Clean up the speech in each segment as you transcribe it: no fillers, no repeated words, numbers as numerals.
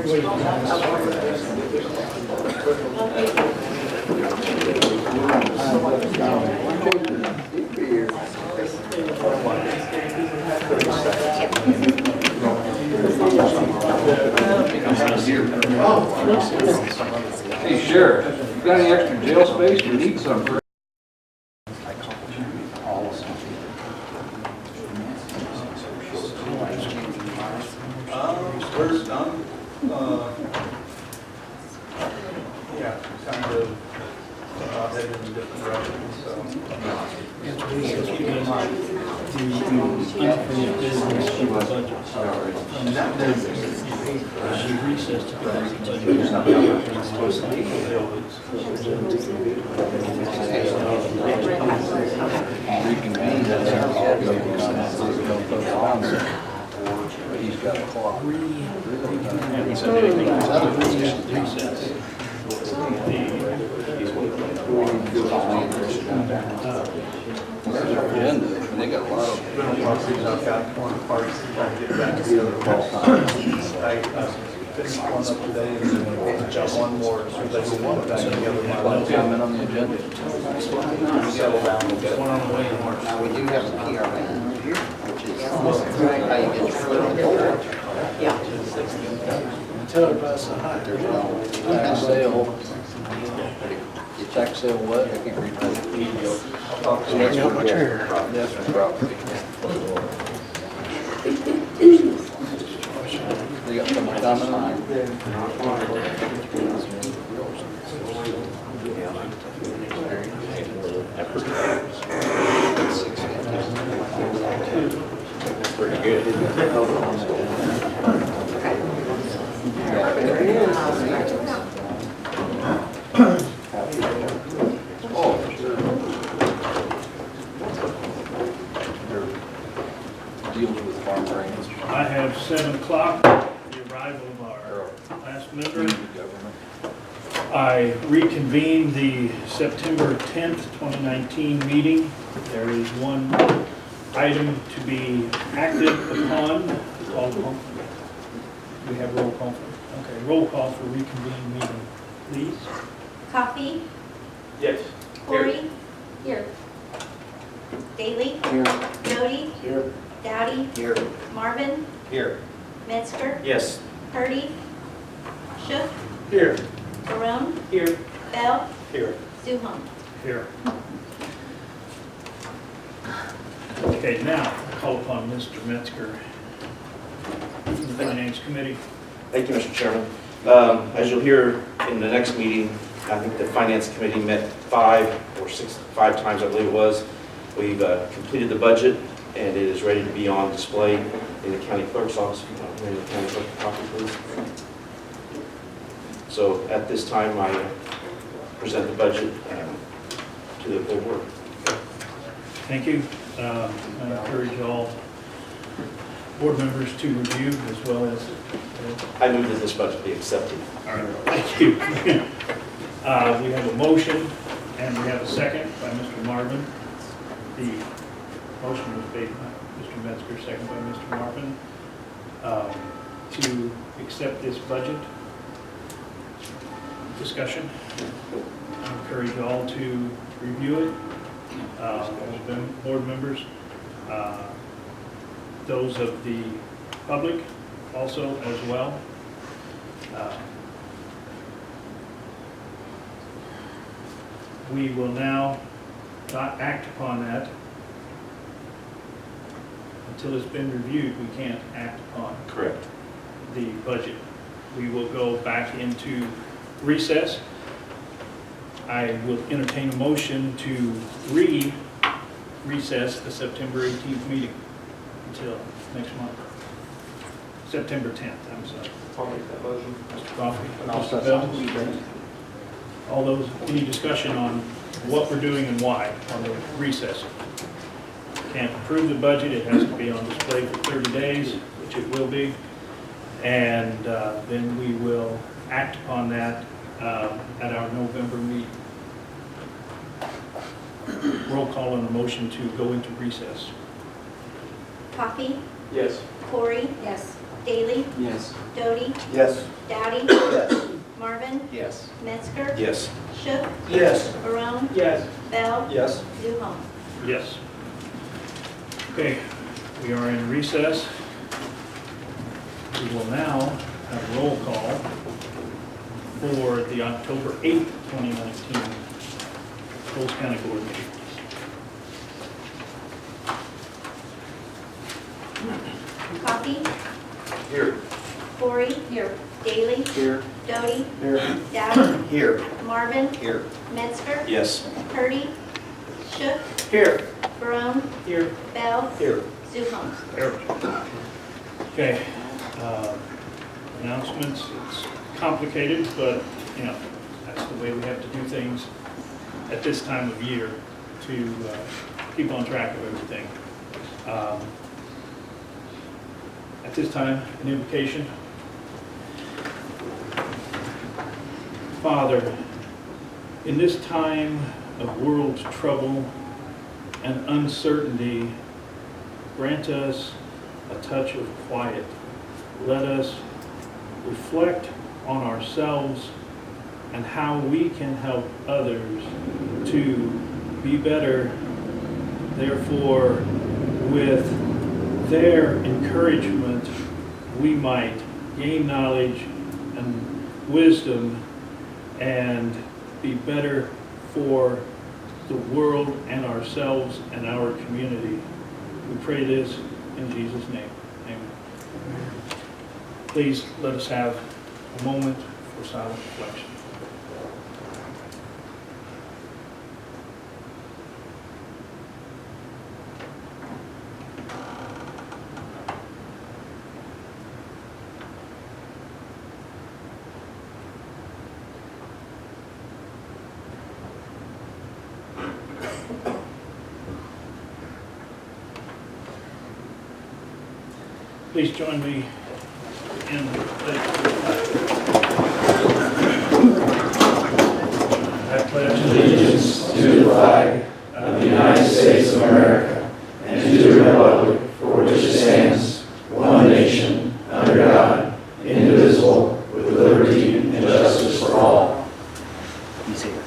Hey, Sheriff, you got any extra jail space? We need some for. We're done. Yeah, kind of headed in different directions, so. Keep in mind, the unfinished business of the budget. And that business, we recessed to the He's got a clock. haven't said anything about recess. There's our agenda, and they got a lot of. I've got one part, trying to get back together. I finished one up today, and then just one more, so they will want back together. One comment on the agenda. Settle down a bit. One on the way in March. Now, we do have a PRN here, which is how you get your foot on the door. Yeah. Tell her about the high. There's no Tax sale. Tax sale what? I can't read that. That's for property. They got some comment on it? Pretty good. Oh, sure. Deals with farm drainage. I have 7 o'clock, the arrival of our last member. Government. I reconvene the September 10th, 2019 meeting. There is one item to be acted upon. We have roll call. Okay, roll call for reconvene meeting, please. Coffee, Yes. Corey, here. Daly, Here. Jody, Here. Dowdy, Here. Marvin, Here. Metzger, Yes. Purdy, Shook, Here. Barone, Here. Bell, Here. Zuhon. Here. Okay, now I call upon Mr. Metzger, from the Finance Committee. Thank you, Mr. Chairman. As you'll hear in the next meeting, I think the Finance Committee met 5 times, I believe it was. We've completed the budget, and it is ready to be on display in the county clerk's office. If you want to bring the county clerk a copy, please. So at this time, I present the budget to the full board. Thank you. I encourage all board members to review as well as... I move that this budget be accepted. All right, thank you. We have a motion and we have a second by Mr. Marvin. The motion was made by Mr. Metzger, second by Mr. Marvin, to accept this budget. Discussion. I encourage you all to review it. Board members, those of the public also as well. We will now not act upon that until it's been reviewed. We can't act upon Correct. the budget. We will go back into recess. I will entertain a motion to recess the September 18th meeting until next month. September 10th, I'm sorry. I'll make that motion. Mr. Coffey, And I'll Mr. Bell. All those, any discussion on what we're doing and why on the recess? Can't approve the budget, it has to be on display for 30 days, which it will be. And then we will act upon that at our November meeting. Roll call on the motion to go into recess. Coffee, Yes. Corey. Yes. Daly, Yes. Doty, Yes. Dowdy, Yes. Marvin, Yes. Metzger, Yes. Shook, Yes. Barone, Yes. Bell, Yes. Zuhon. Yes. Okay, we are in recess. We will now have a roll call for the October 8th, 2019 Coles County Board meeting. Coffee, Here. Corey, Daly, Here. Doty, Here. Dowdy, Here. Marvin, Here. Metzger, Yes. Purdy, Shook, Here. Barone, Here. Bell, Here. Zuhon. Okay, announcements, it's complicated, but, you know, that's the way we have to do things at this time of year to keep on track of everything. At this time, an invocation. Father, in this time of world trouble and uncertainty, grant us a touch of quiet. Let us reflect on ourselves and how we can help others to be better. Therefore, with their encouragement, we might gain knowledge and wisdom and be better for the world and ourselves and our community. We pray this in Jesus' name. Amen. Please let us have a moment for silent reflection. Please join me in the pledge. I pledge allegiance to the flag of the United States of America and to the republic for which it stands, one nation, under God, indivisible, with liberty and justice for all. He's here.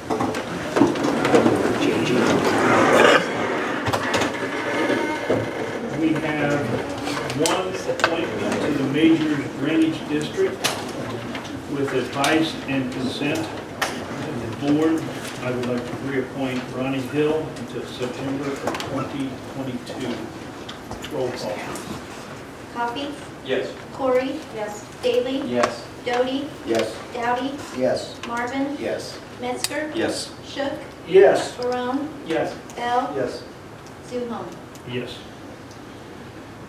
We have one appointment to the Major Drainage District with advice and consent of the board. I would like to reappoint Ronnie Hill until September of 2022. Roll call. Coffee, Yes. Corey, Daly, Yes. Doty, Yes. Dowdy, Yes. Marvin, Yes. Metzger, Yes. Shook, Yes. Barone, Yes. Bell, Yes. Zuhon. Yes.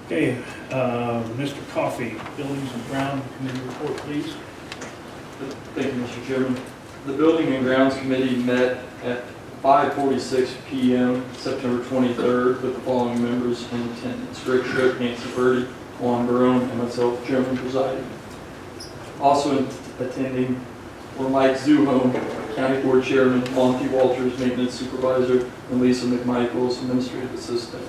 Okay, Mr. Coffey, Buildings and Ground Committee report, please. Thank you, Mr. Chairman. The Building and Grounds Committee met at 5:46 p.m. September 23rd with the following members in attendance: Rick Shook, Nancy Purdy, Juan Barone, and myself, Chairman presiding. Also attending were Mike Zuhon, County Board Chairman, Monty Walters, Maintenance Supervisor, and Lisa McMichaels, Administrative Assistant.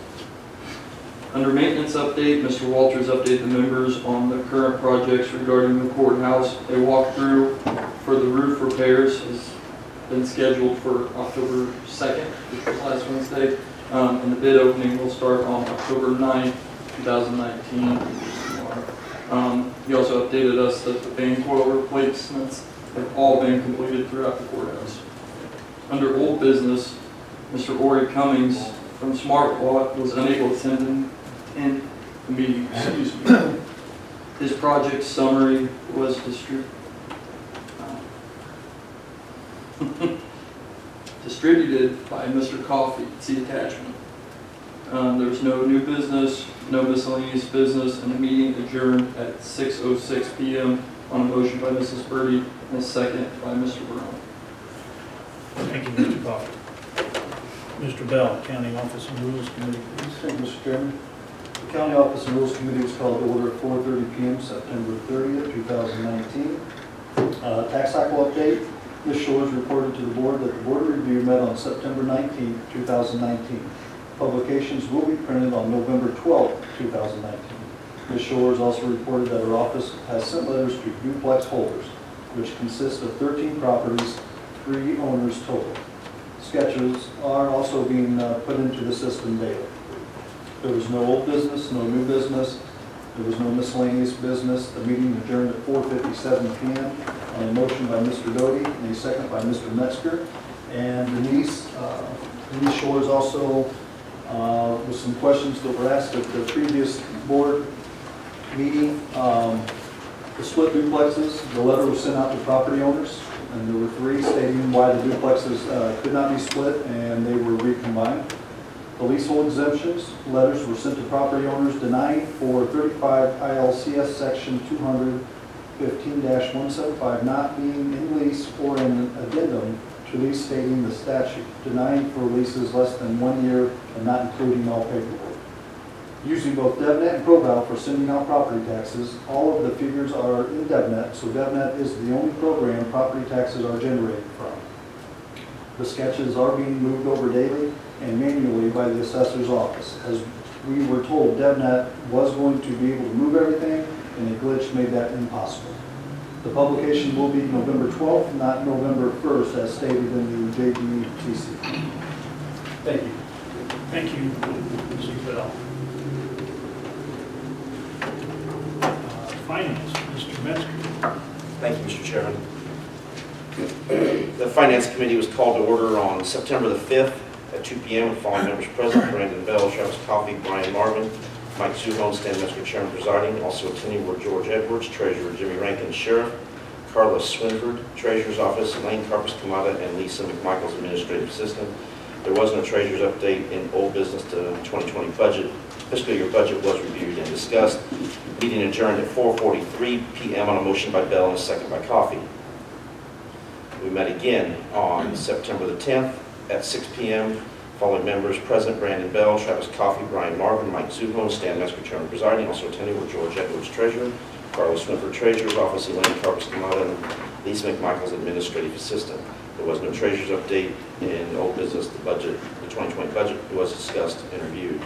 Under maintenance update, Mr. Walters updated the members on the current projects regarding the courthouse. A walkthrough for the roof repairs has been scheduled for October 2nd, which was last Wednesday, and the bid opening will start on October 9th, 2019. He also updated us that the fan coil replacements have all been completed throughout the courthouse. Under old business, Mr. Ori Cummings from SmartWatt was unable to attend the meeting. Excuse me. His project summary was distributed by Mr. Coffey. See attachment. There was no new business, no miscellaneous business, and the meeting adjourned at 6:06 p.m. on a motion by Mrs. Purdy and a second by Mr. Brown. Thank you, Mr. Coffey. Mr. Bell, County Office and Rules Committee, please. Thank you, Mr. Chairman. The County Office and Rules Committee was called to order at 4:30 p.m. September 30th, 2019. Tax cycle update. Ms. Shores reported to the board that the board review met on September 19th, 2019. Publications will be printed on November 12th, 2019. Ms. Shores also reported that her office has sent letters to duplex holders, which consist of 13 properties, 3 owners total. Sketches are also being put into the system daily. There was no old business, no new business. There was no miscellaneous business. The meeting adjourned at 4:57 p.m. on a motion by Mr. Doty and a second by Mr. Metzger. And Denise Shores also, with some questions that were asked at the previous board meeting, the split duplexes, the letter was sent out to property owners, and there were 3 stating why the duplexes could not be split, and they were recombined. The leasehold exemptions, letters were sent to property owners denying for 35 ILCS section 215-175 not being in lease or in addendum to lease stating the statute, denying for leases less than 1 year and not including all paperwork. Using both DevNet and ProVal for sending out property taxes, all of the figures are in DevNet, so DevNet is the only program property taxes are generated from. The sketches are being moved over daily and manually by the assessor's office. As we were told, DevNet was going to be able to move everything, and a glitch made that impossible. The publication will be November 12th, not November 1st, as stated in the JDTC. Thank you. Thank you, Mr. Bell. Finance, Mr. Metzger. Thank you, Mr. Chairman. The Finance Committee was called to order on September the 5th at 2 p.m. with following members present: Brandon Bell, Travis Coffey, Brian Marvin, Mike Zuhon, Stan Metzger, Chairman presiding. Also attending were George Edwards, Treasurer Jimmy Rankin, Sheriff, Carla Swinford, Treasurer's Office, Elaine Carpus-Kamada, and Lisa McMichaels, Administrative Assistant. There was no Treasurer's update in old business to 2020 budget. Fiscal year budget was reviewed and discussed. Meeting adjourned at 4:43 p.m. on a motion by Bell and a second by Coffey. We met again on September the 10th at 6 p.m. Following members present: Brandon Bell, Travis Coffey, Brian Marvin, Mike Zuhon, Stan Metzger, Chairman presiding. Also attending were George Edwards, Treasurer, Carlos Swinford, Treasurer's Office, Elaine Carpus-Kamada, and Lisa McMichaels, Administrative Assistant. There was no Treasurer's update in old business. The 2020 budget was discussed and reviewed.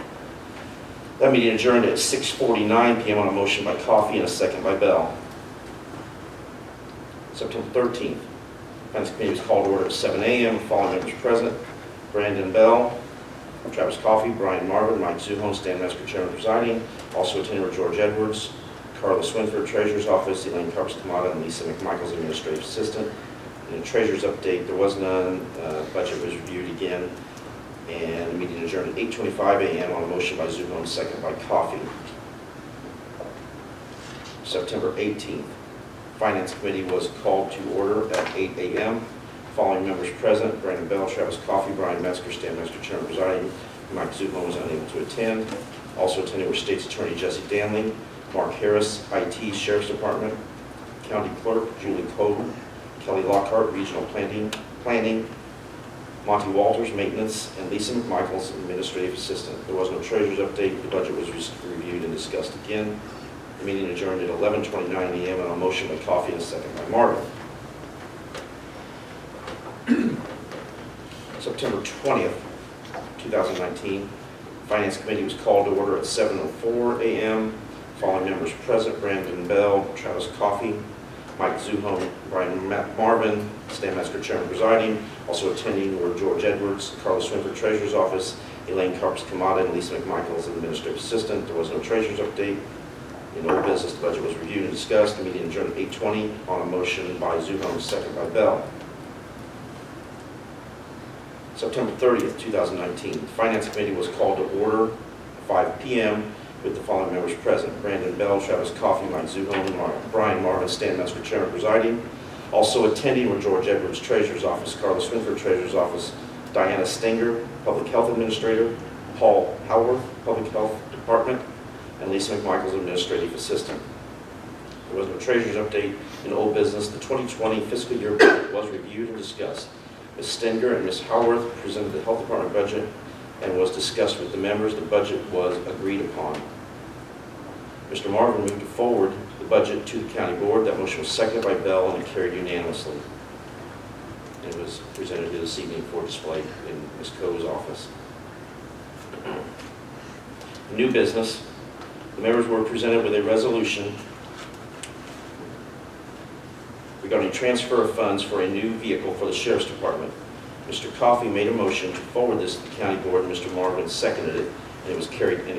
That meeting adjourned at 6:49 p.m. on a motion by Coffey and a second by Bell. September 13th, Finance Committee was called to order at 7 a.m. Following members present: Brandon Bell, Travis Coffey, Brian Marvin, Mike Zuhon, Stan Metzger, Chairman presiding. Also attending were George Edwards, Carla Swinford, Treasurer's Office, Elaine Carpus-Kamada, and Lisa McMichaels, Administrative Assistant. In the Treasurer's update, there was none. Budget was reviewed again, and the meeting adjourned at 8:25 a.m. on a motion by Zuhon, second by Coffey. September 18th, Finance Committee was called to order at 8 a.m. Following members present: Brandon Bell, Travis Coffey, Brian Metzger, Stan Metzger, Chairman presiding. Mike Zuhon was unable to attend. Also attending were State's Attorney Jesse Danley, Mark Harris, IT, Sheriff's Department, County Clerk Julie Coden, Kelly Lockhart, Regional Planning, Monty Walters, Maintenance, and Lisa McMichaels, Administrative Assistant. There was no Treasurer's update. The budget was reviewed and discussed again. The meeting adjourned at 11:29 a.m. on a motion by Coffey and a second by Marvin. September 20th, 2019, Finance Committee was called to order at 7:04 a.m. Following members present: Brandon Bell, Travis Coffey, Mike Zuhon, Brian Marvin, Stan Metzger, Chairman presiding. Also attending were George Edwards, Carlos Swinford, Treasurer's Office, Elaine Carpus-Kamada, and Lisa McMichaels, Administrative Assistant. There was no Treasurer's update. In old business, the budget was reviewed and discussed. The meeting adjourned at 8:20 on a motion by Zuhon, second by Bell. September 30th, 2019, the Finance Committee was called to order at 5 p.m. with the following members present: Brandon Bell, Travis Coffey, Mike Zuhon, Brian Marvin, Stan Metzger, Chairman presiding. Also attending were George Edwards, Treasurer's Office, Carlos Swinford, Treasurer's Office, Diana Stenger, Public Health Administrator, Paul Howarth, Public Health Department, and Lisa McMichaels, Administrative Assistant. There was no Treasurer's update in old business. The 2020 fiscal year budget was reviewed and discussed. Ms. Stenger and Ms. Howarth presented the Health Department budget and was discussed with the members. The budget was agreed upon. Mr. Marvin moved to forward the budget to the County Board. That motion was seconded by Bell and carried unanimously. It was presented this evening for display in Ms. Coe's office. New business. The members were presented with a resolution regarding transfer of funds for a new vehicle for the Sheriff's Department. Mr. Coffey made a motion to forward this to the county board, and Mr. Marvin seconded it, and it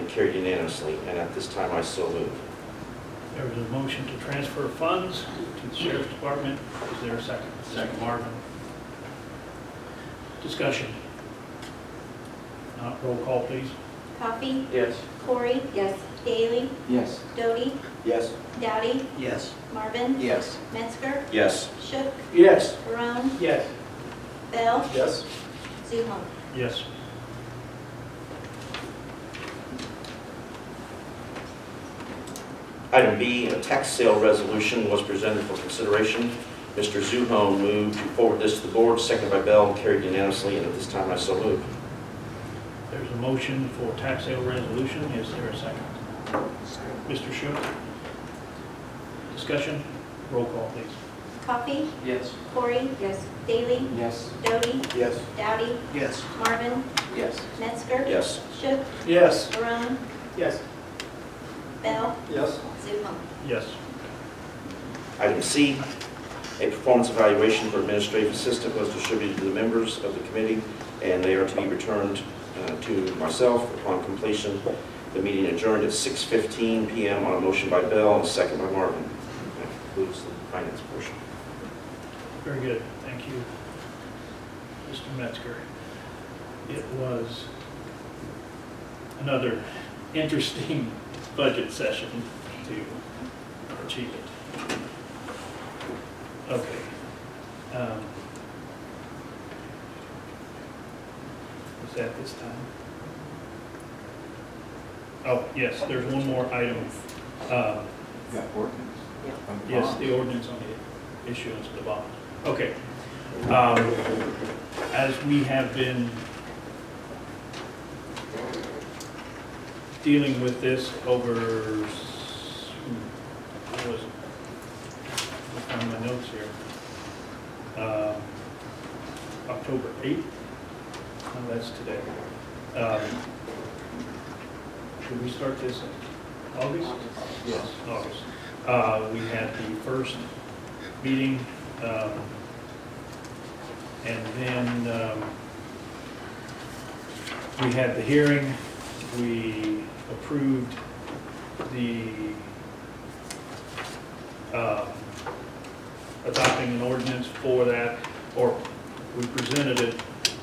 carried unanimously, and at this time I so move. There was a motion to transfer funds to the Sheriff's Department. Is there a second? Second. Marvin. Discussion. Roll call, please. Coffee, Yes. Corey. Yes. Daly, Yes. Doty, Yes. Dowdy, Yes. Marvin, Yes. Metzger, Yes. Shook, Yes. Barone, Yes. Bell, Yes. Zuho. Yes. Item B, a tax sale resolution was presented for consideration. Mr. Zuho moved to forward this to the board, seconded by Bell, and carried unanimously, and at this time I so move. There's a motion for tax sale resolution. Is there a second? Mr. Shook. Discussion. Roll call, please. Coffee, Yes. Corey. Yes. Daly, Yes. Doty, Yes. Dowdy, Yes. Marvin, Yes. Metzger. Yes. Shook, Yes. Barone, Yes. Bell, Yes. Zuho. Yes. Item C, a performance evaluation for administrative assistant was distributed to the members of the committee, and they are to be returned to myself upon completion. The meeting adjourned at 6:15 p.m. on a motion by Bell and a second by Marvin. That concludes the finance portion. Very good. Thank you, Mr. Metzger. It was another interesting budget session to achieve it. Okay. Was that this time? Oh, yes, there's one more item. Got ordinance? Yes, the ordinance on the issuance of the bond. Okay. As we have been dealing with this over, what was it? I'll find my notes here. October 8th? No, that's today. Should we start this in August? Yes, August. We had the first meeting, and then we had the hearing. We approved the adopting an ordinance for that, or we presented it,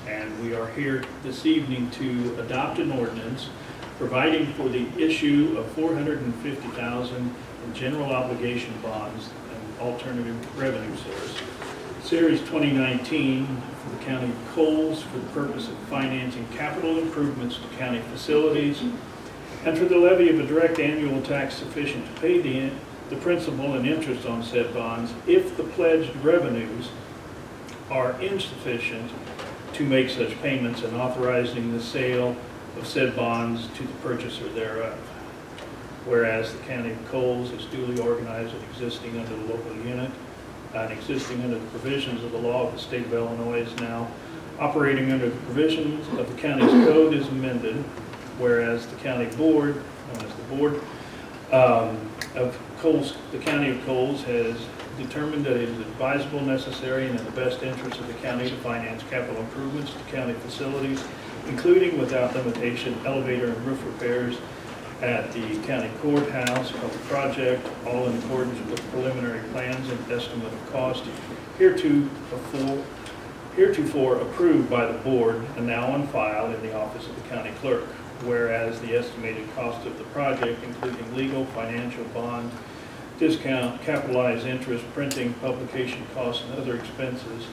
and we are here this evening to adopt an ordinance providing for the issue of $450,000 in general obligation bonds and alternative revenue source. Series 2019 for the County of Coles for the purpose of financing capital improvements to county facilities and for the levy of a direct annual tax sufficient to pay the principal and interest on said bonds if the pledged revenues are insufficient to make such payments, and authorizing the sale of said bonds to the purchaser thereof. Whereas the County of Coles is duly organized and existing under the local unit and existing under the provisions of the law of the state of Illinois is now operating under the provisions of the county's code is amended, whereas the county board, known as the board of Coles, the County of Coles has determined that it is advisable, necessary, and in the best interest of the county to finance capital improvements to county facilities, including without limitation elevator and roof repairs at the county courthouse, public project, all in accordance with preliminary plans and estimate of cost heretofore approved by the board and now on file in the office of the county clerk. Whereas the estimated cost of the project, including legal, financial, bond, discount, capitalized interest, printing, publication costs, and other expenses,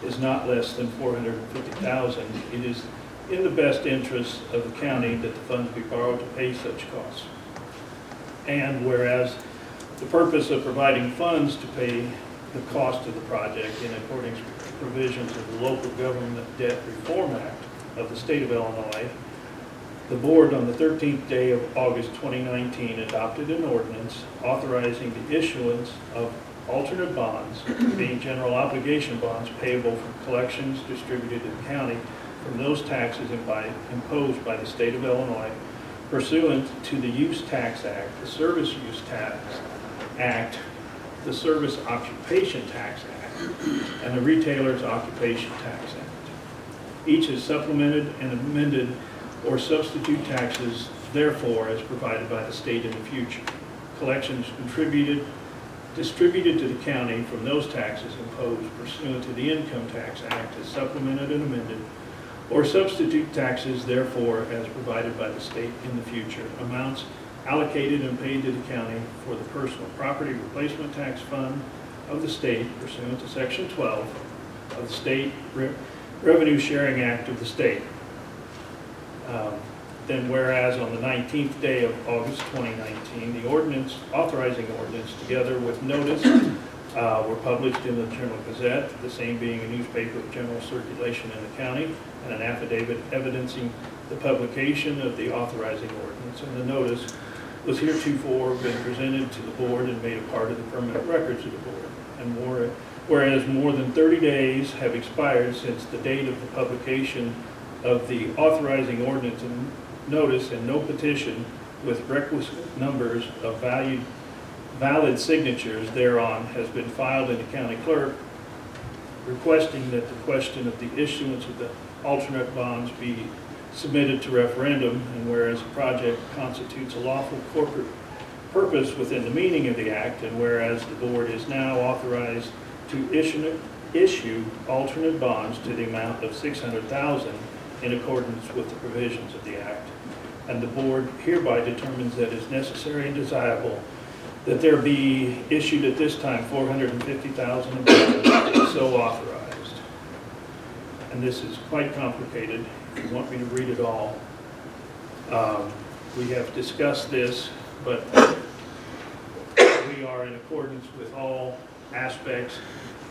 is not less than $450,000. It is in the best interest of the county that the funds be borrowed to pay such costs. And whereas the purpose of providing funds to pay the cost of the project in accordance with the provisions of the Local Government Debt Reform Act of the state of Illinois, the board on the 13th day of August 2019 adopted an ordinance authorizing the issuance of alternate bonds, being general obligation bonds payable from collections distributed to the county from those taxes imposed by the state of Illinois pursuant to the Use Tax Act, the Service Use Tax Act, the Service Occupation Tax Act, and the Retailer's Occupation Tax Act. Each is supplemented and amended or substitute taxes, therefore, as provided by the state in the future. Collections distributed to the county from those taxes imposed pursuant to the Income Tax Act is supplemented and amended, or substitute taxes, therefore, as provided by the state in the future. Amounts allocated and paid to the county for the personal property replacement tax fund of the state pursuant to Section 12 of the State Revenue Sharing Act of the state. Then whereas on the 19th day of August 2019, the ordinance, authorizing ordinance, together with notice, were published in the Journal Gazette, the same being a newspaper of general circulation in the county, and an affidavit evidencing the publication of the authorizing ordinance. And the notice was heretofore been presented to the board and made a part of the permanent records of the board. And whereas more than 30 days have expired since the date of the publication of the authorizing ordinance and notice, and no petition with requisite numbers of valid signatures thereon has been filed in the county clerk, requesting that the question of the issuance of the alternate bonds be submitted to referendum, and whereas the project constitutes a lawful corporate purpose within the meaning of the act, and whereas the board is now authorized to issue alternate bonds to the amount of $600,000 in accordance with the provisions of the act, and the board hereby determines that it is necessary and desirable that there be issued at this time $450,000 of bonds so authorized. And this is quite complicated. If you want me to read it all, we have discussed this, but we are in accordance with all aspects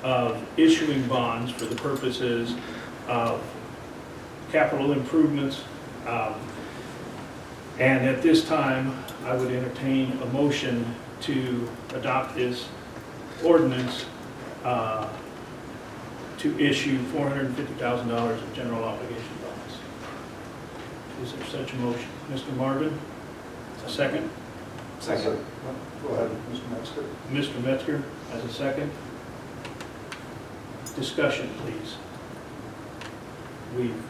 of issuing bonds for the purposes of capital improvements. And at this time, I would entertain a motion to adopt this ordinance to issue $450,000 of general obligation bonds. Is there such a motion? Mr. Marvin, a second? Second. Go ahead, Mr. Metzger. Mr. Metzger as a second. Discussion, please. We've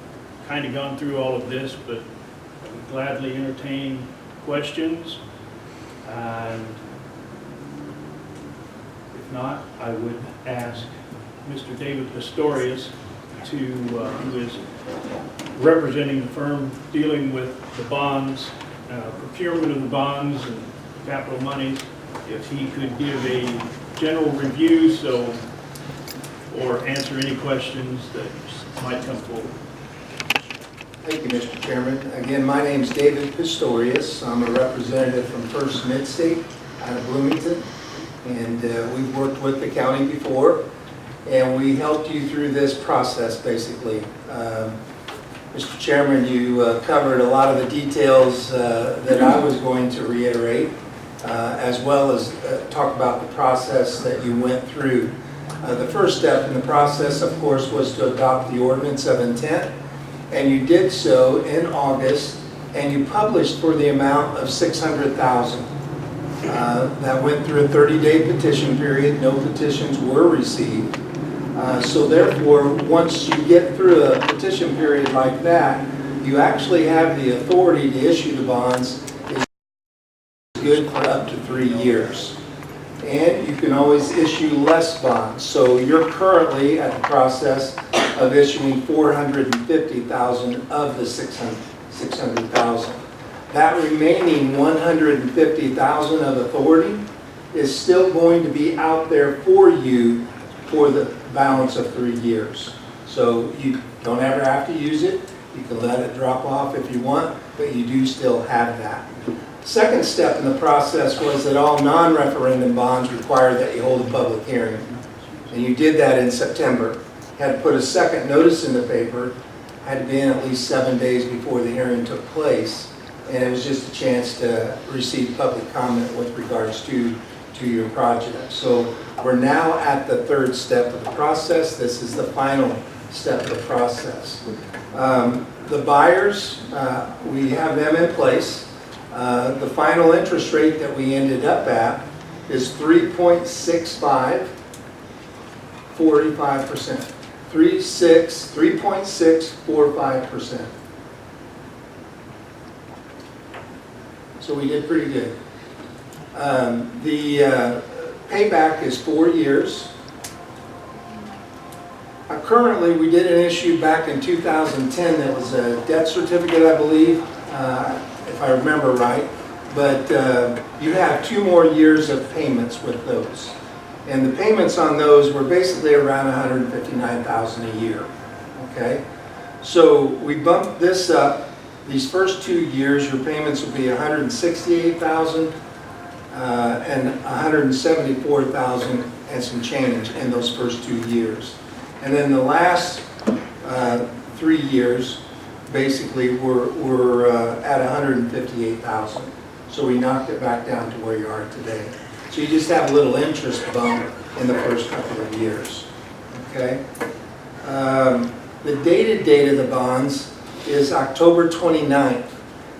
kind of gone through all of this, but I would gladly entertain questions. And if not, I would ask Mr. David Pistorius who is representing the firm dealing with the bonds, procurement of the bonds and capital monies, if he could give a general review or answer any questions that might come forward. Thank you, Mr. Chairman. Again, my name is David Pistorius. I'm a representative from First Midstate out of Bloomington, and we've worked with the county before, and we helped you through this process, basically. Mr. Chairman, you covered a lot of the details that I was going to reiterate, as well as talk about the process that you went through. The first step in the process, of course, was to adopt the ordinance of intent, and you did so in August, and you published for the amount of $600,000. That went through a 30-day petition period. No petitions were received. So therefore, once you get through a petition period like that, you actually have the authority to issue the bonds. It's good for up to 3 years. And you can always issue less bonds. So you're currently at the process of issuing $450,000 of the $600,000. That remaining $150,000 of authority is still going to be out there for you for the balance of 3 years. So you don't ever have to use it. You can let it drop off if you want, but you do still have that. Second step in the process was that all non-referendum bonds require that you hold a public hearing. And you did that in September. Had to put a second notice in the paper, had to be in at least 7 days before the hearing took place. And it was just a chance to receive public comment with regards to your project. So we're now at the third step of the process. This is the final step of the process. The buyers, we have them in place. The final interest rate that we ended up at is 3.65, 45%. 3.645%. So we did pretty good. The payback is 4 years. Currently, we did an issue back in 2010 that was a debt certificate, I believe, if I remember right. But you have 2 more years of payments with those. And the payments on those were basically around $159,000 a year. Okay? So we bumped this up. These first 2 years, your payments will be $168,000 and $174,000 and some change in those first 2 years. And then the last 3 years, basically, we're at $158,000. So we knocked it back down to where you are today. So you just have a little interest bump in the first couple of years. Okay? The dated date of the bonds is October 29th.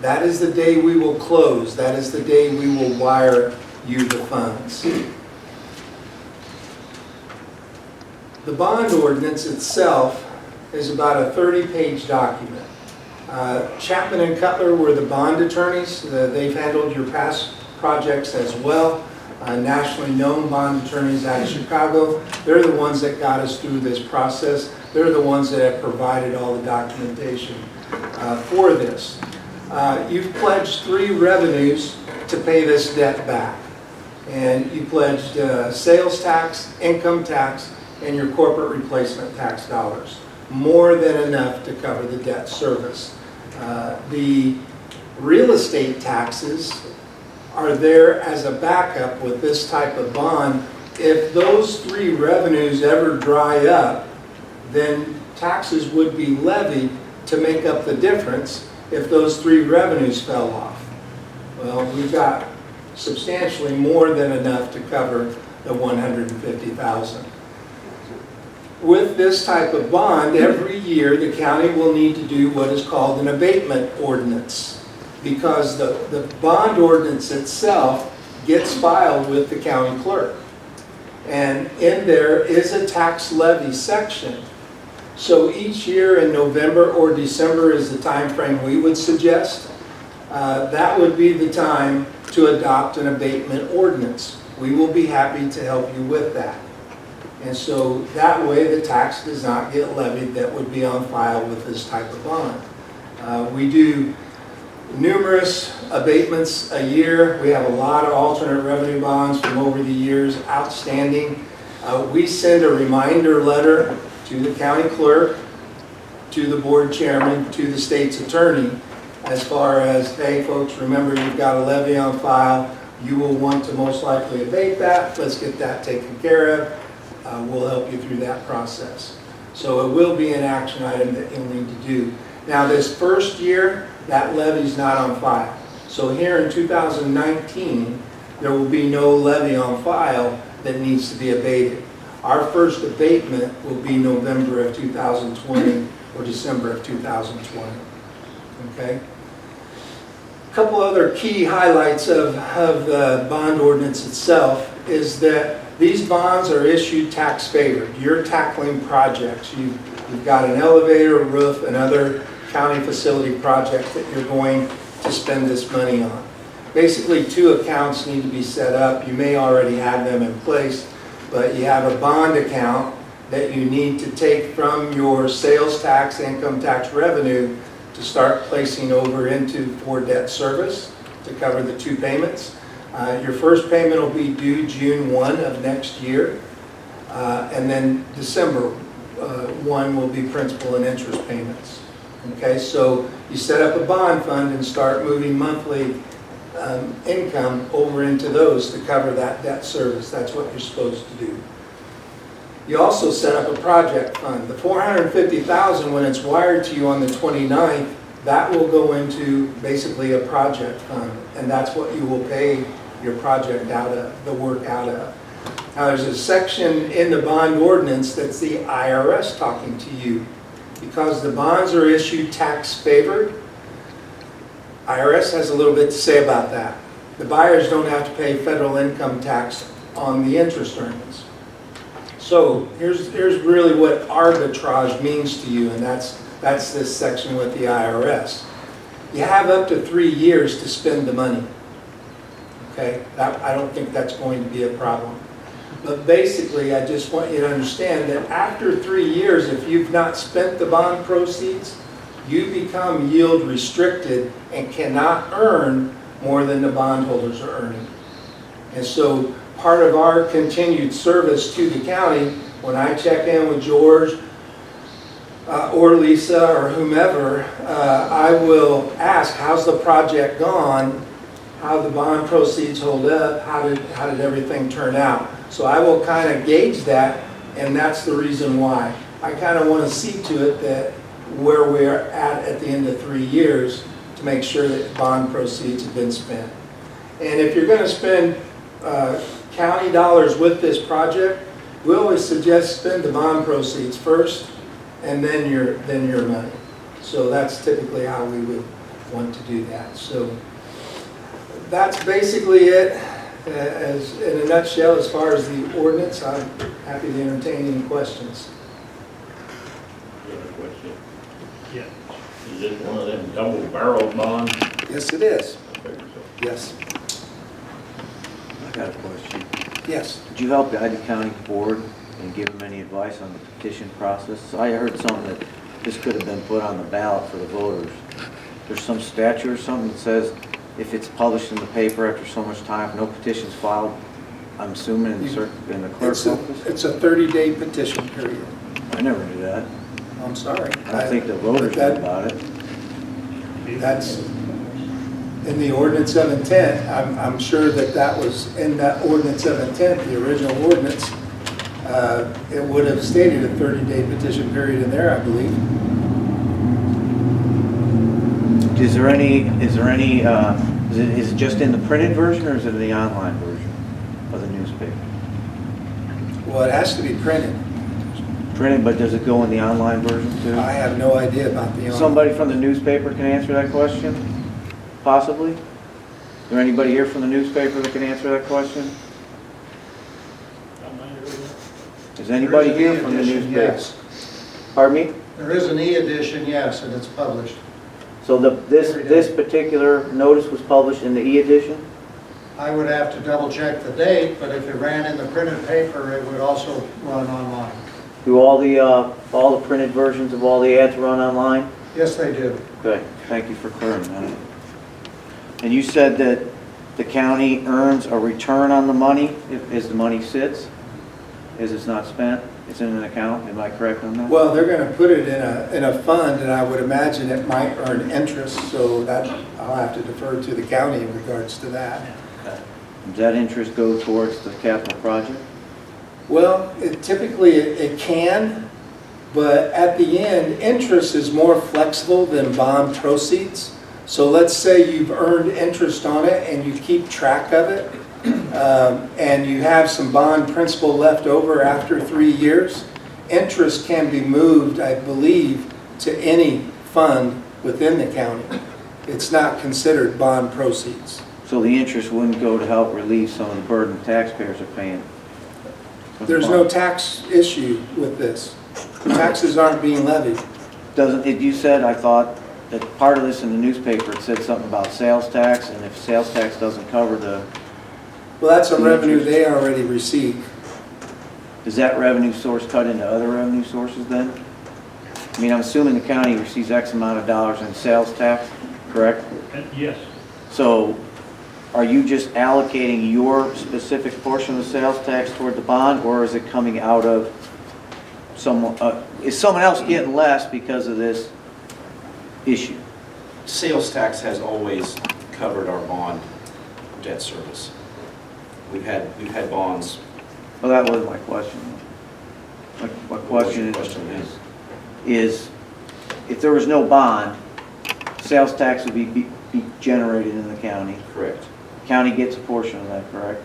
That is the day we will close. That is the day we will wire you the funds. The bond ordinance itself is about a 30-page document. Chapman and Cutler were the bond attorneys. They've handled your past projects as well. Nationally known bond attorneys out of Chicago. They're the ones that got us through this process. They're the ones that have provided all the documentation for this. You've pledged 3 revenues to pay this debt back. And you pledged sales tax, income tax, and your corporate replacement tax dollars. More than enough to cover the debt service. The real estate taxes are there as a backup with this type of bond. If those 3 revenues ever dry up, then taxes would be levied to make up the difference if those 3 revenues fell off. Well, we've got substantially more than enough to cover the $150,000. With this type of bond, every year the county will need to do what is called an abatement ordinance, because the bond ordinance itself gets filed with the county clerk. And in there is a tax levy section. So each year in November or December is the time frame we would suggest. That would be the time to adopt an abatement ordinance. We will be happy to help you with that. And so that way the tax does not get levied that would be on file with this type of bond. We do numerous abatements a year. We have a lot of alternate revenue bonds from over the years outstanding. We send a reminder letter to the county clerk, to the board chairman, to the state's attorney, as far as, hey folks, remember you've got a levy on file. You will want to most likely abate that. Let's get that taken care of. We'll help you through that process. So it will be an action item that you'll need to do. Now this first year, that levy is not on file. So here in 2019, there will be no levy on file that needs to be abated. Our first abatement will be November of 2020 or December of 2020. Okay? A couple other key highlights of the bond ordinance itself is that these bonds are issued tax favored. You're tackling projects. You've got an elevator, a roof, and other county facility projects that you're going to spend this money on. Basically, 2 accounts need to be set up. You may already have them in place, but you have a bond account that you need to take from your sales tax, income tax revenue to start placing over into for debt service to cover the 2 payments. Your first payment will be due June 1 of next year, and then December 1 will be principal and interest payments. Okay, so you set up a bond fund and start moving monthly income over into those to cover that debt service. That's what you're supposed to do. You also set up a project fund. The $450,000, when it's wired to you on the 29th, that will go into basically a project fund, and that's what you will pay your project out of, the work out of. Now there's a section in the bond ordinance that's the IRS talking to you. Because the bonds are issued tax favored, IRS has a little bit to say about that. The buyers don't have to pay federal income tax on the interest earnings. So here's really what arbitrage means to you, and that's this section with the IRS. You have up to 3 years to spend the money. Okay, I don't think that's going to be a problem. But basically, I just want you to understand that after 3 years, if you've not spent the bond proceeds, you become yield restricted and cannot earn more than the bondholders are earning. And so part of our continued service to the county, when I check in with George or Lisa or whomever, I will ask, how's the project gone? How the bond proceeds hold up? How did everything turn out? So I will kind of gauge that, and that's the reason why. I kind of want to see to it that where we're at the end of 3 years to make sure that bond proceeds have been spent. And if you're going to spend county dollars with this project, we always suggest spend the bond proceeds first and then your money. So that's typically how we would want to do that. So that's basically it as in a nutshell as far as the ordinance. I'm happy to entertain any questions. Yeah. Is it one of them double-barreled bonds? Yes, it is. Yes. I got a question. Yes. Did you help guide the county board and give them any advice on the petition process? I heard something that this could have been put on the ballot for the voters. There's some statute or something that says if it's published in the paper after so much time, if no petition's filed, I'm assuming in the clerk's office? It's a 30-day petition period. I never knew that. I'm sorry. I don't think the voters knew about it. That's in the ordinance of intent. I'm sure that was in that ordinance of intent, the original ordinance. It would have stated a 30-day petition period in there, I believe. Is it just in the printed version or is it in the online version of the newspaper? Well, it has to be printed. Printed, but does it go in the online version too? I have no idea about the online. Somebody from the newspaper can answer that question? Possibly? Is there anybody here from the newspaper that can answer that question? Is anybody here from the newspaper? Yes. Pardon me? There is an e-edition, yes, and it's published. So this particular notice was published in the e-edition? I would have to double check the date, but if it ran in the printed paper, it would also run online. Do all the printed versions of all the ads run online? Yes, they do. Okay, thank you for clearing that. And you said that the county earns a return on the money as the money sits, as it's not spent? It's in an account, am I correct on that? Well, they're going to put it in a fund, and I would imagine it might earn interest, so that I'll have to defer to the county in regards to that. Does that interest go towards the capital project? Well, typically it can, but at the end, interest is more flexible than bond proceeds. So let's say you've earned interest on it and you keep track of it, and you have some bond principal left over after 3 years. Interest can be moved, I believe, to any fund within the county. It's not considered bond proceeds. So the interest wouldn't go to help relieve some of the burden taxpayers are paying? There's no tax issue with this. Taxes aren't being levied. You said, I thought, that part of this in the newspaper, it said something about sales tax, and if sales tax doesn't cover Well, that's a revenue they already receive. does that revenue source cut into other revenue sources then? I mean, I'm assuming the county receives X amount of dollars in sales tax, correct? Yes. So are you just allocating your specific portion of the sales tax toward the bond, or is it coming out of someone, is someone else getting less because of this issue? Sales tax has always covered our bond debt service. We've had bonds. Well, that wasn't my question. My question is if there was no bond, sales tax would be generated in the county. Correct. County gets a portion of that, correct?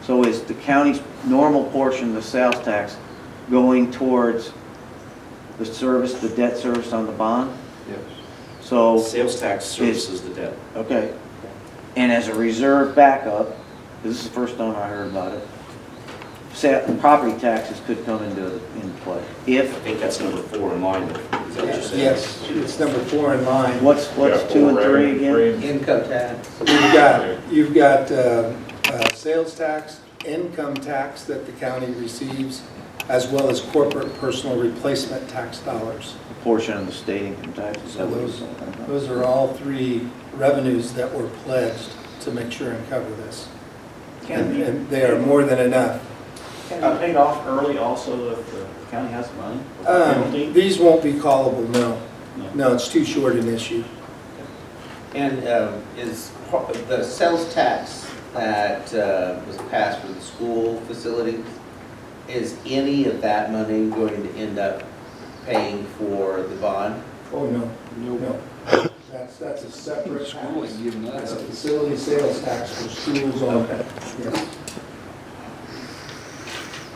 So is the county's normal portion of the sales tax going towards the service, the debt service on the bond? Yes. So, Sales tax services the debt. okay. And as a reserve backup, this is the first time I heard about it, property taxes could come into play. I If, think that's number 4 in line, is that what you're saying? Yes, it's number 4 in line. what's 2 and 3 again? Income tax. You've got sales tax, income tax that the county receives, as well as corporate personal replacement tax dollars. A portion of the state income tax. Is So that what you're saying? those are all 3 revenues that were pledged to make sure and cover this. And they are more than enough. Can it be paid off early also if the county has money? Penalty? These won't be callable, no. No. No, it's too short an issue. And is the sales tax that was passed for the school facilities, is any of that money going to end up paying for the bond? Oh, no, no. That's a separate tax. That's a facility sales tax for schools only. Yes.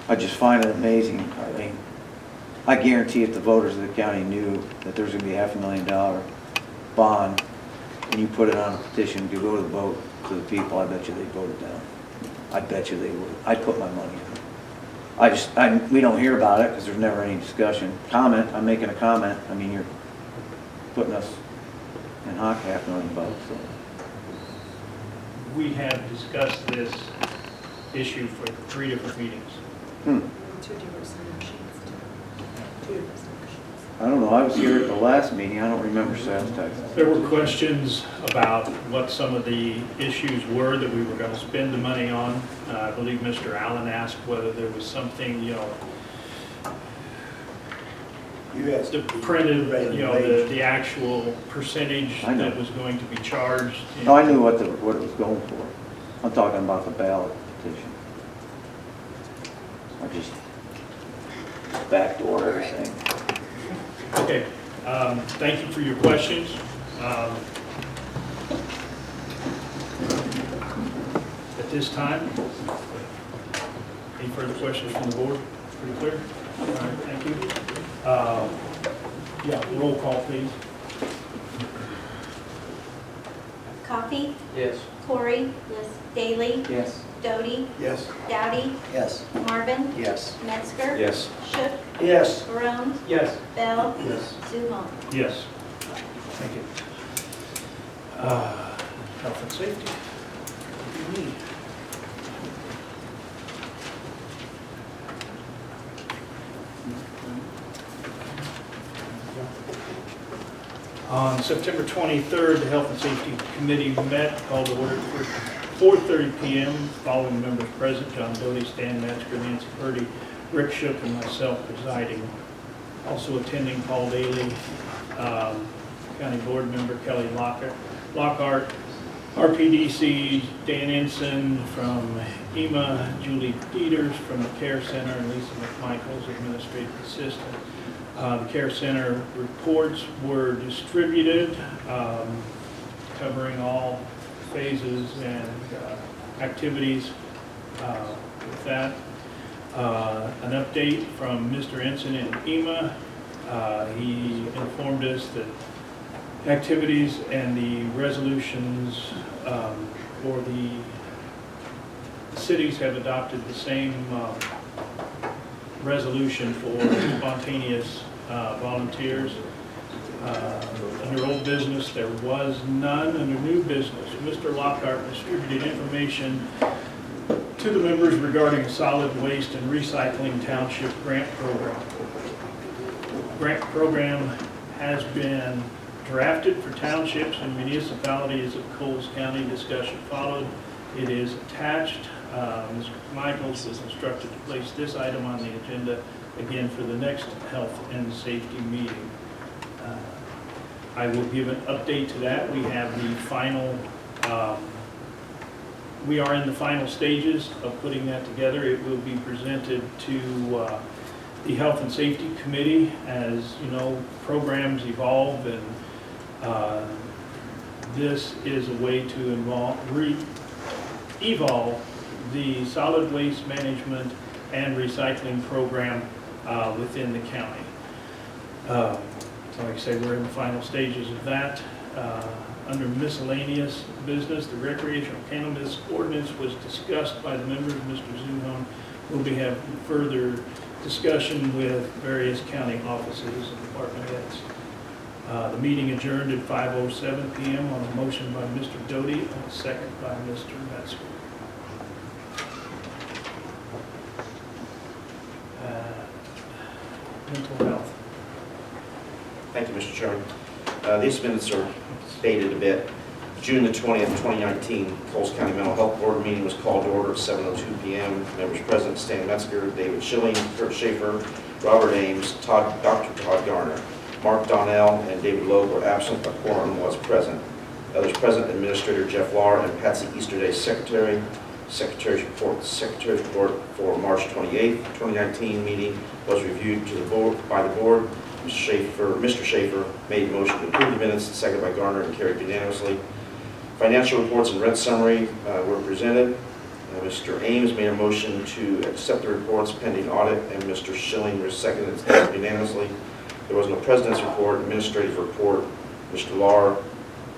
I just find it amazing. I mean, I guarantee if the voters of the county knew that there's gonna be $500,000 bond, and you put it on a petition to go to the vote to the people, I bet you they'd vote it down. I bet you they would. I'd put my money in it. We don't hear about it because there's never any discussion. I'm making a comment. I mean, you're putting us in hock $500,000, so. We have discussed this issue for 3 different meetings. I don't know, I was here at the last meeting, I don't remember sales tax. There were questions about what some of the issues were that we were going to spend the money on. I believe Mr. Allen asked whether there was something, the printed, the actual percentage I know. that was going to be charged. No, I knew what it was going for. I'm talking about the ballot petition. I just backdoor everything. Okay, thank you for your questions. At this time, any further questions from the board? Pretty clear? All right, thank you. Yeah, roll call, please. Coffee, Yes. Corey. Yes. Daly, Yes. Doty, Yes. Dowdy, Yes. Marvin, Yes. Metzger. Yes. Shook, Yes. Barone, Yes. Bell, Yes. Zumal. Yes. Thank you. Health and safety. What do you need? On September 23rd, the Health and Safety Committee met, called to order for 4:30 p.m. Following members present: John Doty, Stan Metzger, Nancy Purdy, Rick Shook, and myself presiding. Also attending: Paul Daly, County Board Member Kelly Lockhart, RPDC, Dan Ensign from EMA, Julie Peters from the Care Center, and Lisa McMichaels, Administrative Assistant. The Care Center reports were distributed, covering all phases and activities with that. An update from Mr. Ensign in EMA. He informed us that activities and the resolutions for the cities have adopted the same resolution for spontaneous volunteers. Under old business, there was none. Under new business, Mr. Lockhart distributed information to the members regarding solid waste and recycling township grant program. Grant program has been drafted for townships and municipalities of Coles County. Discussion followed. It is attached. Ms. Michaels was instructed to place this item on the agenda again for the next health and safety meeting. I will give an update to that. We have the final, we are in the final stages of putting that together. It will be presented to the Health and Safety Committee. As you know, programs evolve, and this is a way to evolve the solid waste management and recycling program within the county. So like I say, we're in the final stages of that. Under miscellaneous business, the recreational cannabis ordinance was discussed by the members. Mr. Zuhon will be having further discussion with various county offices and department heads. The meeting adjourned at 5:07 PM on a motion by Mr. Doty and a second by Mr. Metzger. Mental health. Thank you, Mr. Chairman. These minutes are dated a bit. June the 20th, 2019, Coles County Mental Health Board meeting was called to order at 7:02 PM. Members present: Stan Metzger, David Schilling, Kurt Schaefer, Robert Ames, Dr. Todd Garner. Mark Donnell and David Loeb were absent, but quorum was present. Others present: Administrator Jeff Lahr and Patsy Easterday, Secretary. Secretary's report for March 28th, 2019 meeting was reviewed to the board by the board. Mr. Schaefer made a motion to approve the minutes, seconded by Garner, and carried unanimously. Financial reports and rent summary were presented. Mr. Ames made a motion to accept the reports pending audit, and Mr. Schilling seconded it unanimously. There was no president's report, administrative report. Mr. Lahr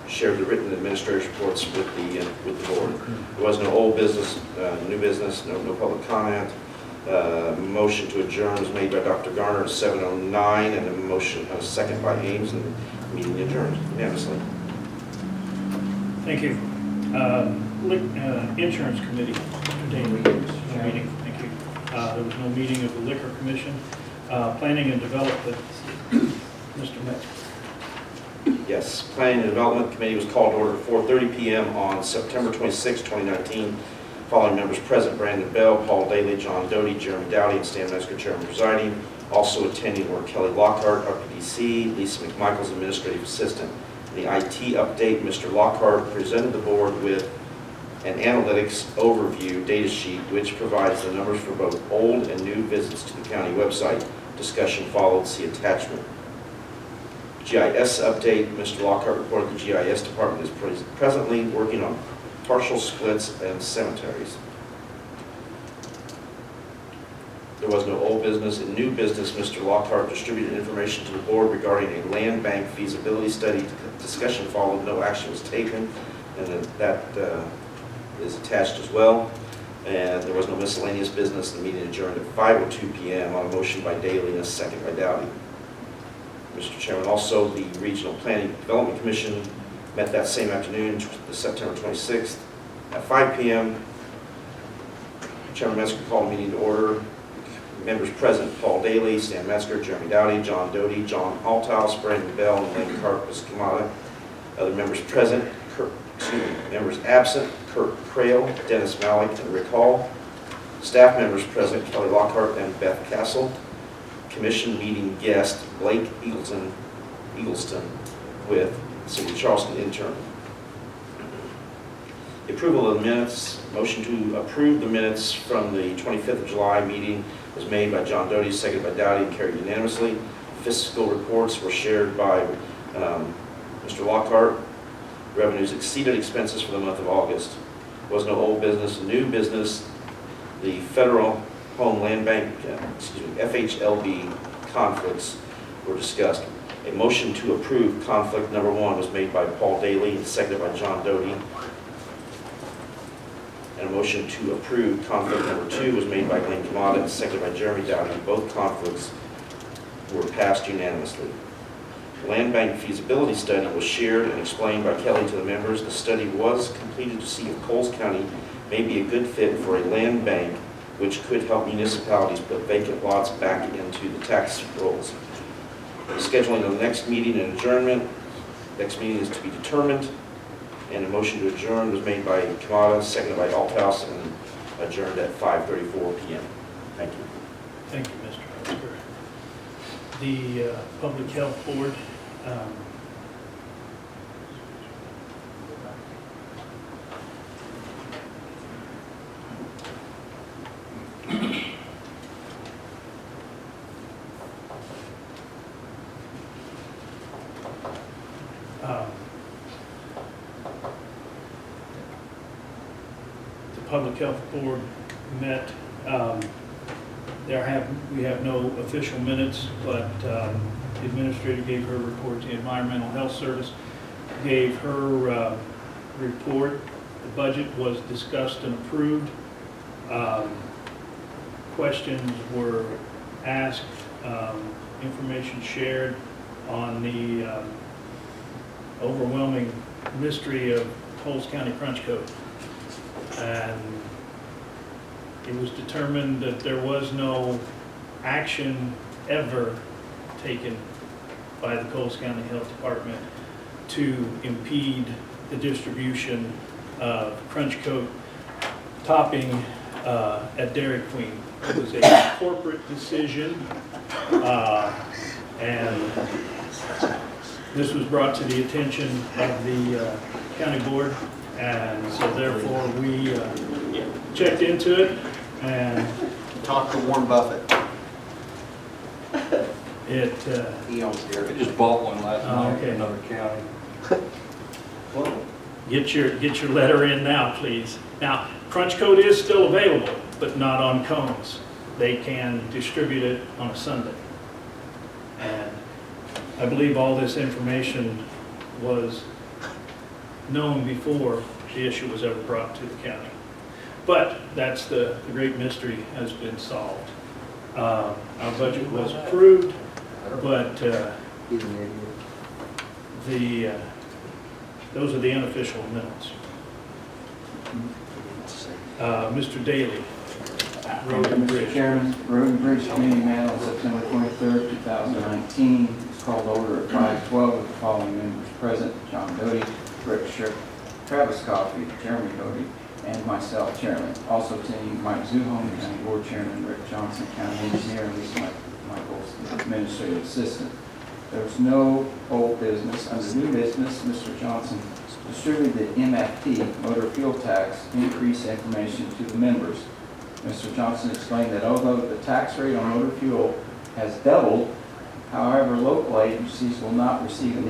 shared the written administrative reports with the board. There was no old business, new business, no public comment. Motion to adjourn was made by Dr. Garner at 7:09, and a second by Ames, and the meeting adjourned unanimously. Thank you. Insurance Committee, Mr. Daly, no meeting, thank you. There was no meeting of the Liquor Commission. Planning and Development, Mr. Metzger. Yes, Planning and Development Committee was called to order at 4:30 PM on September 26, 2019. Following members present: Brandon Bell, Paul Daly, John Doty, Jeremy Dowdy, and Stan Metzger, Chairman presiding. Also attending were Kelly Lockhart, RPDC, Lisa McMichaels, Administrative Assistant. In the IT update, Mr. Lockhart presented the board with an analytics overview data sheet which provides the numbers for both old and new visits to the county website. Discussion followed. See attachment. GIS update. Mr. Lockhart reported the GIS department is presently working on partial splits and cemeteries. There was no old business. In new business, Mr. Lockhart distributed information to the board regarding a land bank feasibility study. Discussion followed. No action was taken, and that is attached as well. And there was no miscellaneous business. The meeting adjourned at 5:02 PM on a motion by Daly and a second by Dowdy. Mr. Chairman, also the Regional Planning Development Commission met that same afternoon, September 26th, at 5 PM. Chairman Metzger called the meeting to order. Members present: Paul Daly, Stan Metzger, Jeremy Dowdy, John Doty, John Althouse, Brandon Bell, and Lynn Carpus-Kamada. Other members present: members absent: Kurt Crail, Dennis Malik, and Rick Hall. Staff members present: Kelly Lockhart and Beth Castle. Commission meeting guest: Blake Eagleston with City of Charleston intern. The approval of the minutes. Motion to approve the minutes from the 25th of July meeting was made by John Doty, seconded by Dowdy, and carried unanimously. Fiscal reports were shared by Mr. Lockhart. Revenues exceeded expenses for the month of August. Was no old business. New business. The Federal Home Land Bank, FHLB conflicts were discussed. A motion to approve conflict number 1 was made by Paul Daly and seconded by John Doty. And a motion to approve conflict number 2 was made by Glenn Kamada and seconded by Jeremy Dowdy. Both conflicts were passed unanimously. The land bank feasibility study was shared and explained by Kelly to the members. The study was completed to see if Coles County may be a good fit for a land bank which could help municipalities put vacant lots back into the tax rolls. Scheduling of the next meeting and adjournment. Next meeting is to be determined. And a motion to adjourn was made by Kamada, seconded by Althouse, and adjourned at 5:34 PM. Thank you. Thank you, Mr. Metzger. The Public Health Board, the Public Health Board met. We have no official minutes, but The administrator gave her report. The Environmental Health Service gave her report. The budget was discussed and approved. Questions were asked, information shared on the overwhelming mystery of Coles County Crunch Code. And it was determined that there was no action ever taken by the Coles County Health Department to impede the distribution of Crunch Code topping at Dairy Queen. It was a corporate decision, and this was brought to the attention of the county board, and so therefore we checked into it and Talk to Warren Buffett. it, He owns I Dairy. just bought one last Oh, night okay. in another county. get your letter in now, please. Now, Crunch Code is still available, but not on cones. They can distribute it on a Sunday. And I believe all this information was known before the issue was ever brought to the county. But that's the great mystery has been solved. Our budget was approved, but He's an idiot. those are the unofficial minutes. Mr. Daly, Road and Mr. Bridge. Chairman, Road and Bridge Committee met on September 23rd, 2019. It's called order at 5:12 with the following members present: John Doty, Rick Shook, Travis Coffey, Jeremy Doty, and myself, Chairman. Also attending Mike Zuholm, County Board Chairman, Rick Johnson, County Engineer, and Lisa Michaels, Administrative Assistant. There was no old business. Under new business, Mr. Johnson distributed the MFT, motor fuel tax, increase information to the members. Mr. Johnson explained that although the tax rate on motor fuel has doubled, however, local agencies will not receive an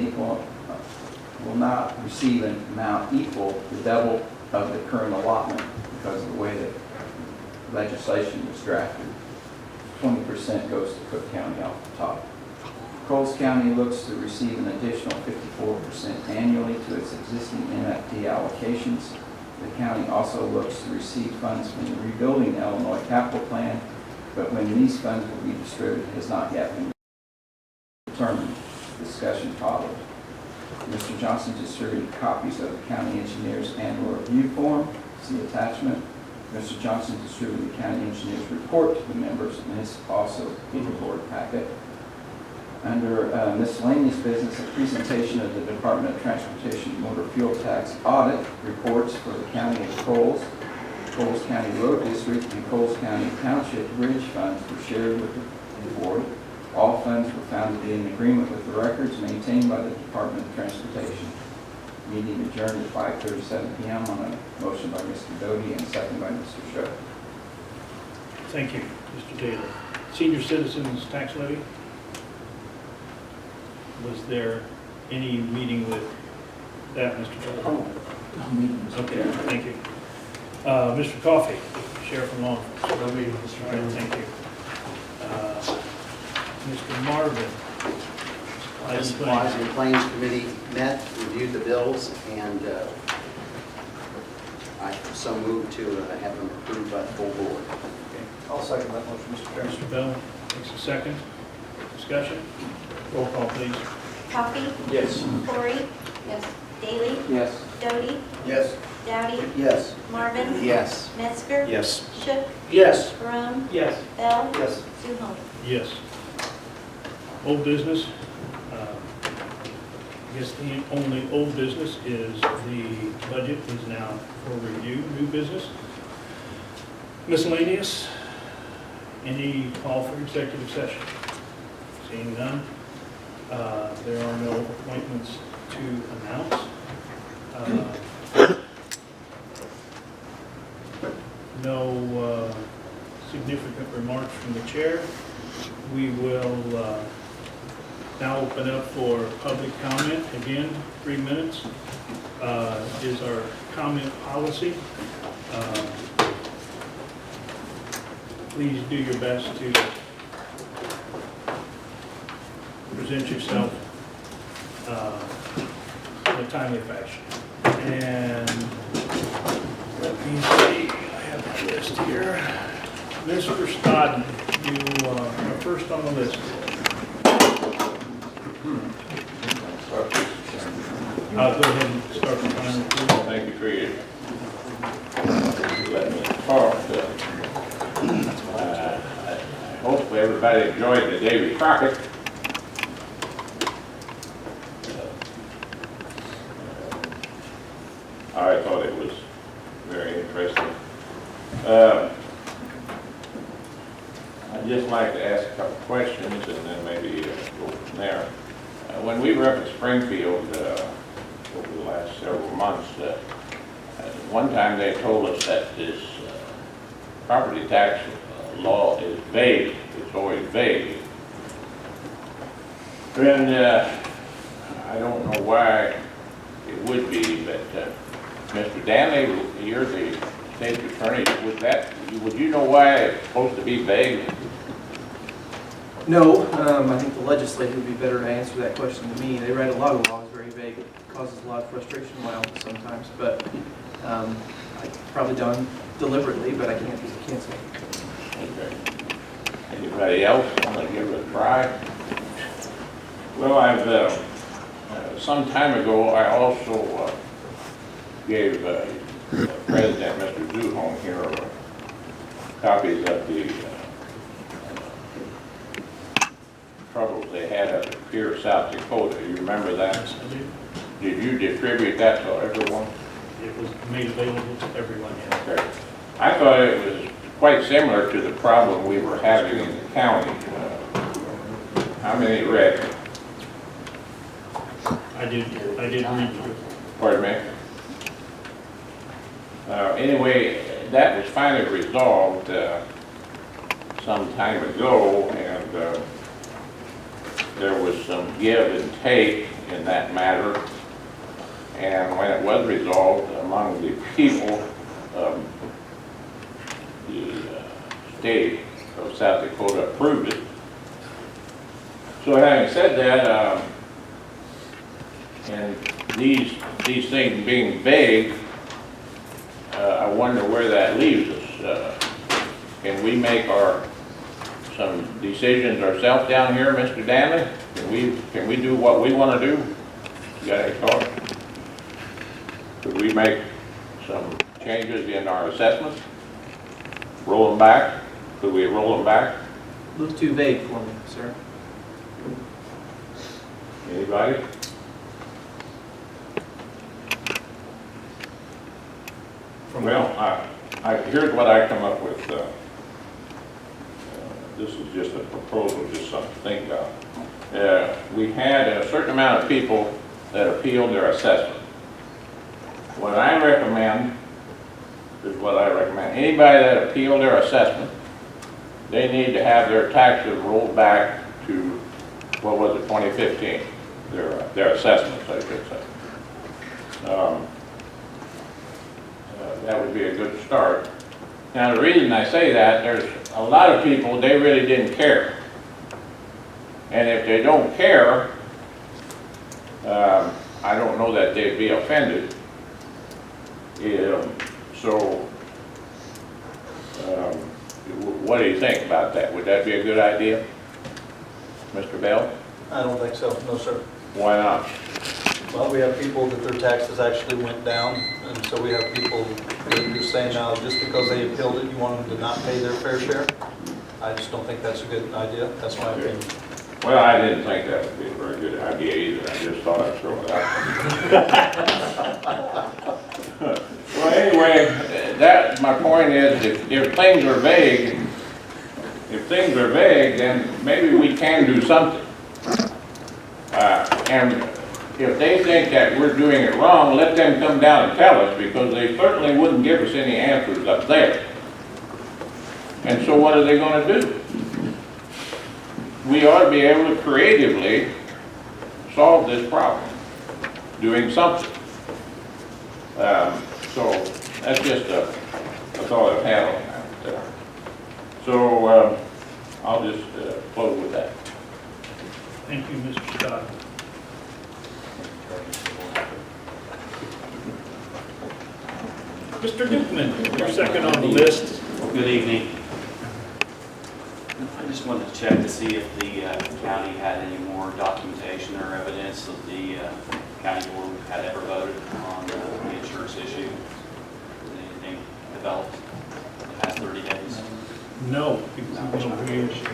amount equal to double of the current allotment because of the way that legislation was drafted. 20% goes to Cook County off the top. Coles County looks to receive an additional 54% annually to its existing MFT allocations. The county also looks to receive funds from the Rebuilding Illinois Capital Plan, but when these funds will be distributed has not yet been determined. Discussion followed. Mr. Johnson distributed copies of the county engineer's annual review form. See attachment. Mr. Johnson distributed the county engineer's report to the members, and it's also in the board packet. Under miscellaneous business, a presentation of the Department of Transportation motor fuel tax audit reports for the county of Coles, Coles County Road District, and Coles County Township Bridge funds were shared with the board. All funds were found to be in agreement with the records maintained by the Department of Transportation. Meeting adjourned at 5:37 p.m. on a motion by Mr. Doty and second by Mr. Shook. Thank you, Mr. Taylor. Senior Citizens Tax Levy? Was there any meeting with that, Mr. Taylor? Okay, thank you. Mr. Coffey, Sheriff and Law Enforcement. No meeting, Mr. Chairman. Thank you. Mr. Marvin. The Supplies and Claims Committee met, reviewed the bills, and I so moved to have them approved by the full board. I'll second that motion, Mr. Chairman. Mr. Bell takes a second. Discussion? Roll call, please. Coffee, Yes. Corey. Yes. Daly, Yes. Doty, Yes. Dowdy, Yes. Marvin, Yes. Metzger. Yes. Shook, Yes. Barone, Yes. Bell, Yes. Zuholm. Yes. Old business. I guess the only old business is the budget is now for review. New business. Miscellaneous. Any call for executive session? Seeing none. There are no appointments to announce. No significant remarks from the chair. We will now open up for public comment. Again, 3 minutes is our comment policy. Please do your best to present yourself in a timely fashion. And let me see, I have my list here. Mr. Stodden, you are first on the list. I'll go ahead and start the timer, please. Thank you for your, letting me talk. Hopefully everybody enjoyed the Davy Crockett. I thought it was very interesting. I'd just like to ask a couple questions and then maybe go from there. When we were up in Springfield over the last several months, one time they told us that this property tax law is vague. It's always vague. And I don't know why it would be, but Mr. Danley, you're the state attorney. Would you know why it's supposed to be vague? No, I think the legislature would be better to answer that question than me. They write a lot of laws very vague. It causes a lot of frustration in my office sometimes, but it's probably done deliberately, but I can't say. Okay. Anybody else want to give it a try? Well, I've some time ago, I also gave President Mr. Zuhon here copies of the troubles they had up at Pierre, South Dakota. You remember that? Yes, I do. Did you distribute that to everyone? It was made available to everyone, yeah. Okay. I thought it was quite similar to the problem we were having in the county. How many read? I did read through it. Pardon me? Anyway, that was finally resolved some time ago, and there was some give and take in that matter. And when it was resolved among the people, the state of South Dakota approved it. So having said that, and these things being vague, I wonder where that leaves us. Can we make some decisions ourselves down here, Mr. Danley? Can we do what we want to do? You got any thoughts? Could we make some changes in our assessments? Roll them back? Could we roll them back? Look too vague for me, sir. Anybody? Well, here's what I come up with. This is just a proposal, just something to think about. We had a certain amount of people that appealed their assessment. What I recommend is what I recommend. Anybody that appealed their assessment, they need to have their taxes rolled back to, what was it, 2015? Their assessments, I should say. That would be a good start. Now, the reason I say that, there's a lot of people, they really didn't care. And if they don't care, I don't know that they'd be offended. What do you think about that? Would that be a good idea? Mr. Bell? I don't think so, no, sir. Why not? Well, we have people that their taxes actually went down, and so we have people that are saying now, just because they appealed it, you want them to not pay their fair share? I just don't think that's a good idea. That's my opinion. Well, I didn't think that would be a very good idea either. I just thought I'd throw it out. Well, anyway, my point is, if things are vague, then maybe we can do something. And if they think that we're doing it wrong, let them come down and tell us, because they certainly wouldn't give us any answers up there. And so what are they going to do? We ought to be able to creatively solve this problem, doing something. So that's just that's all I've had on that. So I'll just close with that. Thank you, Mr. Scott. Mr. Dukeman, you're second on the list. Good evening. I just wanted to check to see if the county had any more documentation or evidence that the county board had ever voted on the insurance issue. Has anything developed in the past 30 days? No, we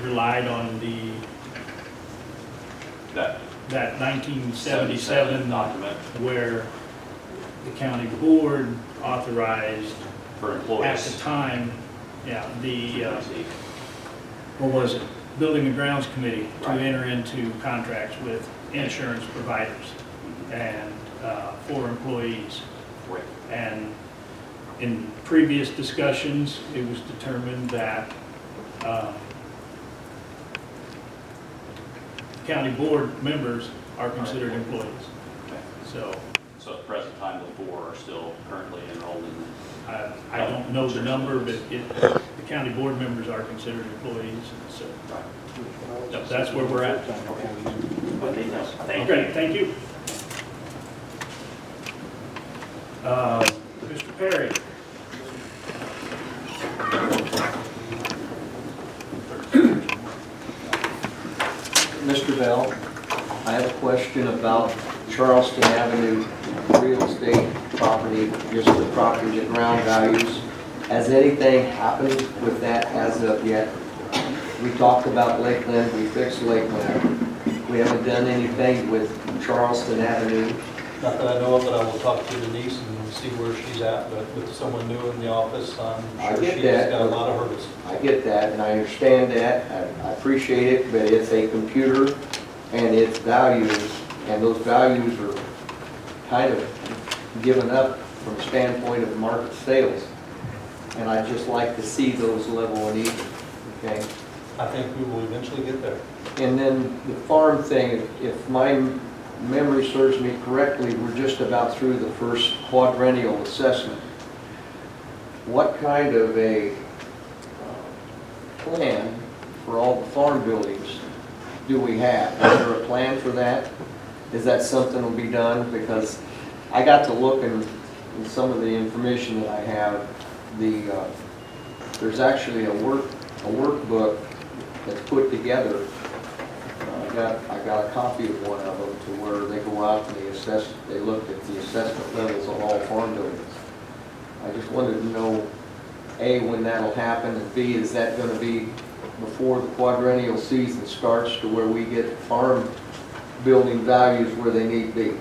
relied on that 1977 document where the county board authorized for at employees. the time, yeah, what was it? Building and Grounds Committee to Right. enter into contracts with insurance providers and for employees. Right. And in previous discussions, it was determined that county board members are considered employees. Okay. So So at the present time, the four are still currently enrolled in I don't know the number, but the county board members are considered employees. So that's where we're at. Thank you. Okay, thank you. Mr. Perry. Mr. Bell, I have a question about Charleston Avenue real estate property, just the property, the ground values. Has anything happened with that as of yet? We talked about Lakeland, we fixed Lakeland. We haven't done anything with Charleston Avenue. Not that I know of, but I will talk to Denise and see where she's at, but with someone new in the office, I'm I sure get she's that, got a but- lot of hurdles. I get that, and I understand that, I appreciate it, but it's a computer, and its values, and those values are kind of given up from the standpoint of market sales. And I'd just like to see those level and even, okay? I think we will eventually get there. And then the farm thing, if my memory serves me correctly, we're just about through the first quadrennial assessment. What kind of a plan for all the farm buildings do we have? Is there a plan for that? Is that something that will be done? Because I got to look in some of the information that I have. There's actually a workbook that's put together. I got a copy of one of them to where they go out and they look at the assessment levels of all farm buildings. I just wanted to know, A, when that'll happen, and B, is that going to be before the quadrennial season starts to where we get farm building values where they need to be?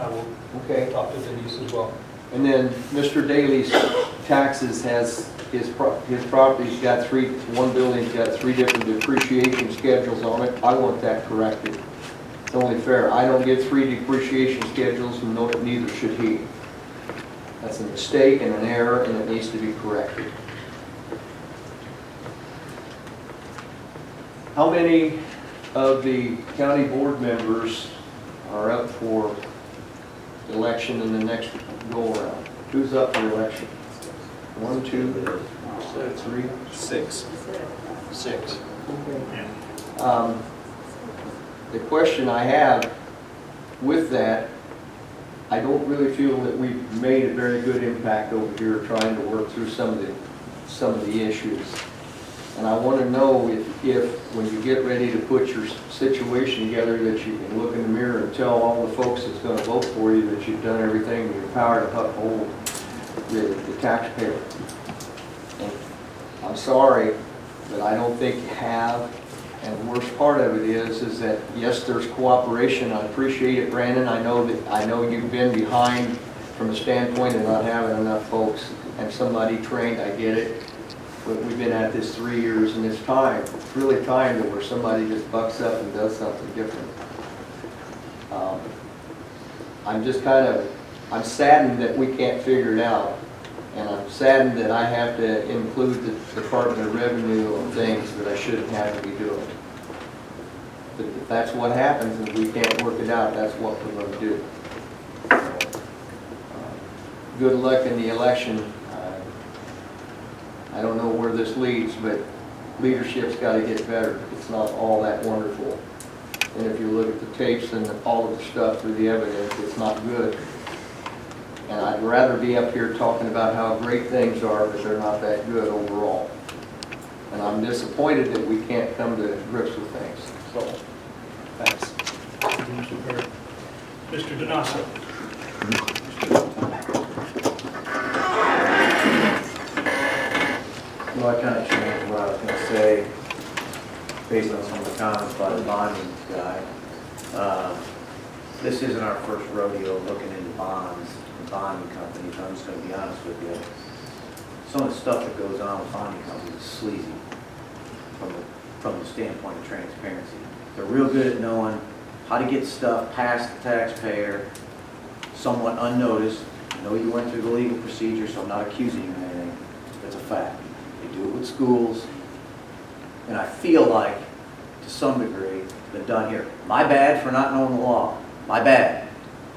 I will Okay. talk to Denise as well. And then Mr. Daly's taxes has, his property's got one building's got 3 different depreciation schedules on it. I want that corrected. It's only fair. I don't get 3 depreciation schedules, and neither should he. That's a mistake and an error, and it needs to be corrected. How many of the county board members are up for election in the next go-around? Who's up for election? 1, 2, 3, 6. 6. The question I have with that, I don't really feel that we've made a very good impact over here trying to work through some of the issues. And I want to know if when you get ready to put your situation together, that you can look in the mirror and tell all the folks that's going to vote for you that you've done everything in your power to uphold the taxpayer. And I'm sorry, but I don't think you have. And the worst part of it is that yes, there's cooperation. I appreciate it, Brandon. I know you've been behind from the standpoint of not having enough folks and somebody trained. I get it. But we've been at this 3 years, and it's time. It's really time that where somebody just bucks up and does something different. I'm saddened that we can't figure it out. And I'm saddened that I have to include the Department of Revenue on things that I shouldn't have to be doing. But if that's what happens and we can't work it out, that's what we're going to do. Good luck in the election. I don't know where this leads, but leadership's got to get better. It's not all that wonderful. And if you look at the tapes and all of the stuff through the evidence, it's not good. And I'd rather be up here talking about how great things are, but they're not that good overall. And I'm disappointed that we can't come to grips with things. So, thanks. Thank you, Mr. Perry. Mr. Donato. Well, I kind of changed what I was going to say based on some of the comments by the bonding guy. This isn't our first rodeo looking into bonds and bonding companies. I'm just going to be honest with you. Some of the stuff that goes on with bonding companies is sleazy from the standpoint of transparency. They're real good at knowing how to get stuff past the taxpayer somewhat unnoticed. I know you went through the legal procedure, so I'm not accusing you of anything. It's a fact. They do it with schools, and I feel like, to some degree, it's been done here. My bad for not knowing the law. My bad.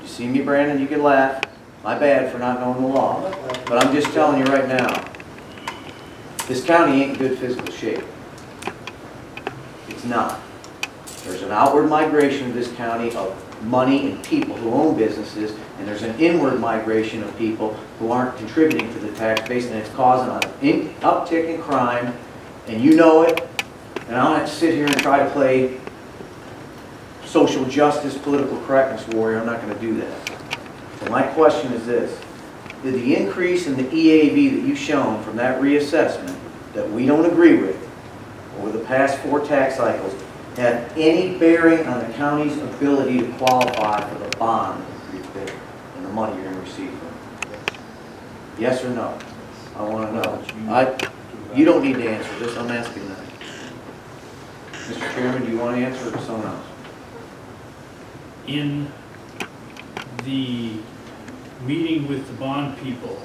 You see me, Brandon, you can laugh. My bad for not knowing the law. But I'm just telling you right now, this county ain't in good physical shape. It's not. There's an outward migration of this county of money and people who own businesses, and there's an inward migration of people who aren't contributing to the tax base, and it's causing an uptick in crime, and you know it, and I don't have to sit here and try to play social justice, political correctness warrior. I'm not going to do that. So my question is this: did the increase in the EAV that you've shown from that reassessment that we don't agree with over the past 4 tax cycles have any bearing on the county's ability to qualify for the bond and the money you're going to receive from it? Yes or no? I want to know. You don't need to answer this. I'm asking that. Mr. Chairman, do you want to answer it or someone else? In the meeting with the bond people,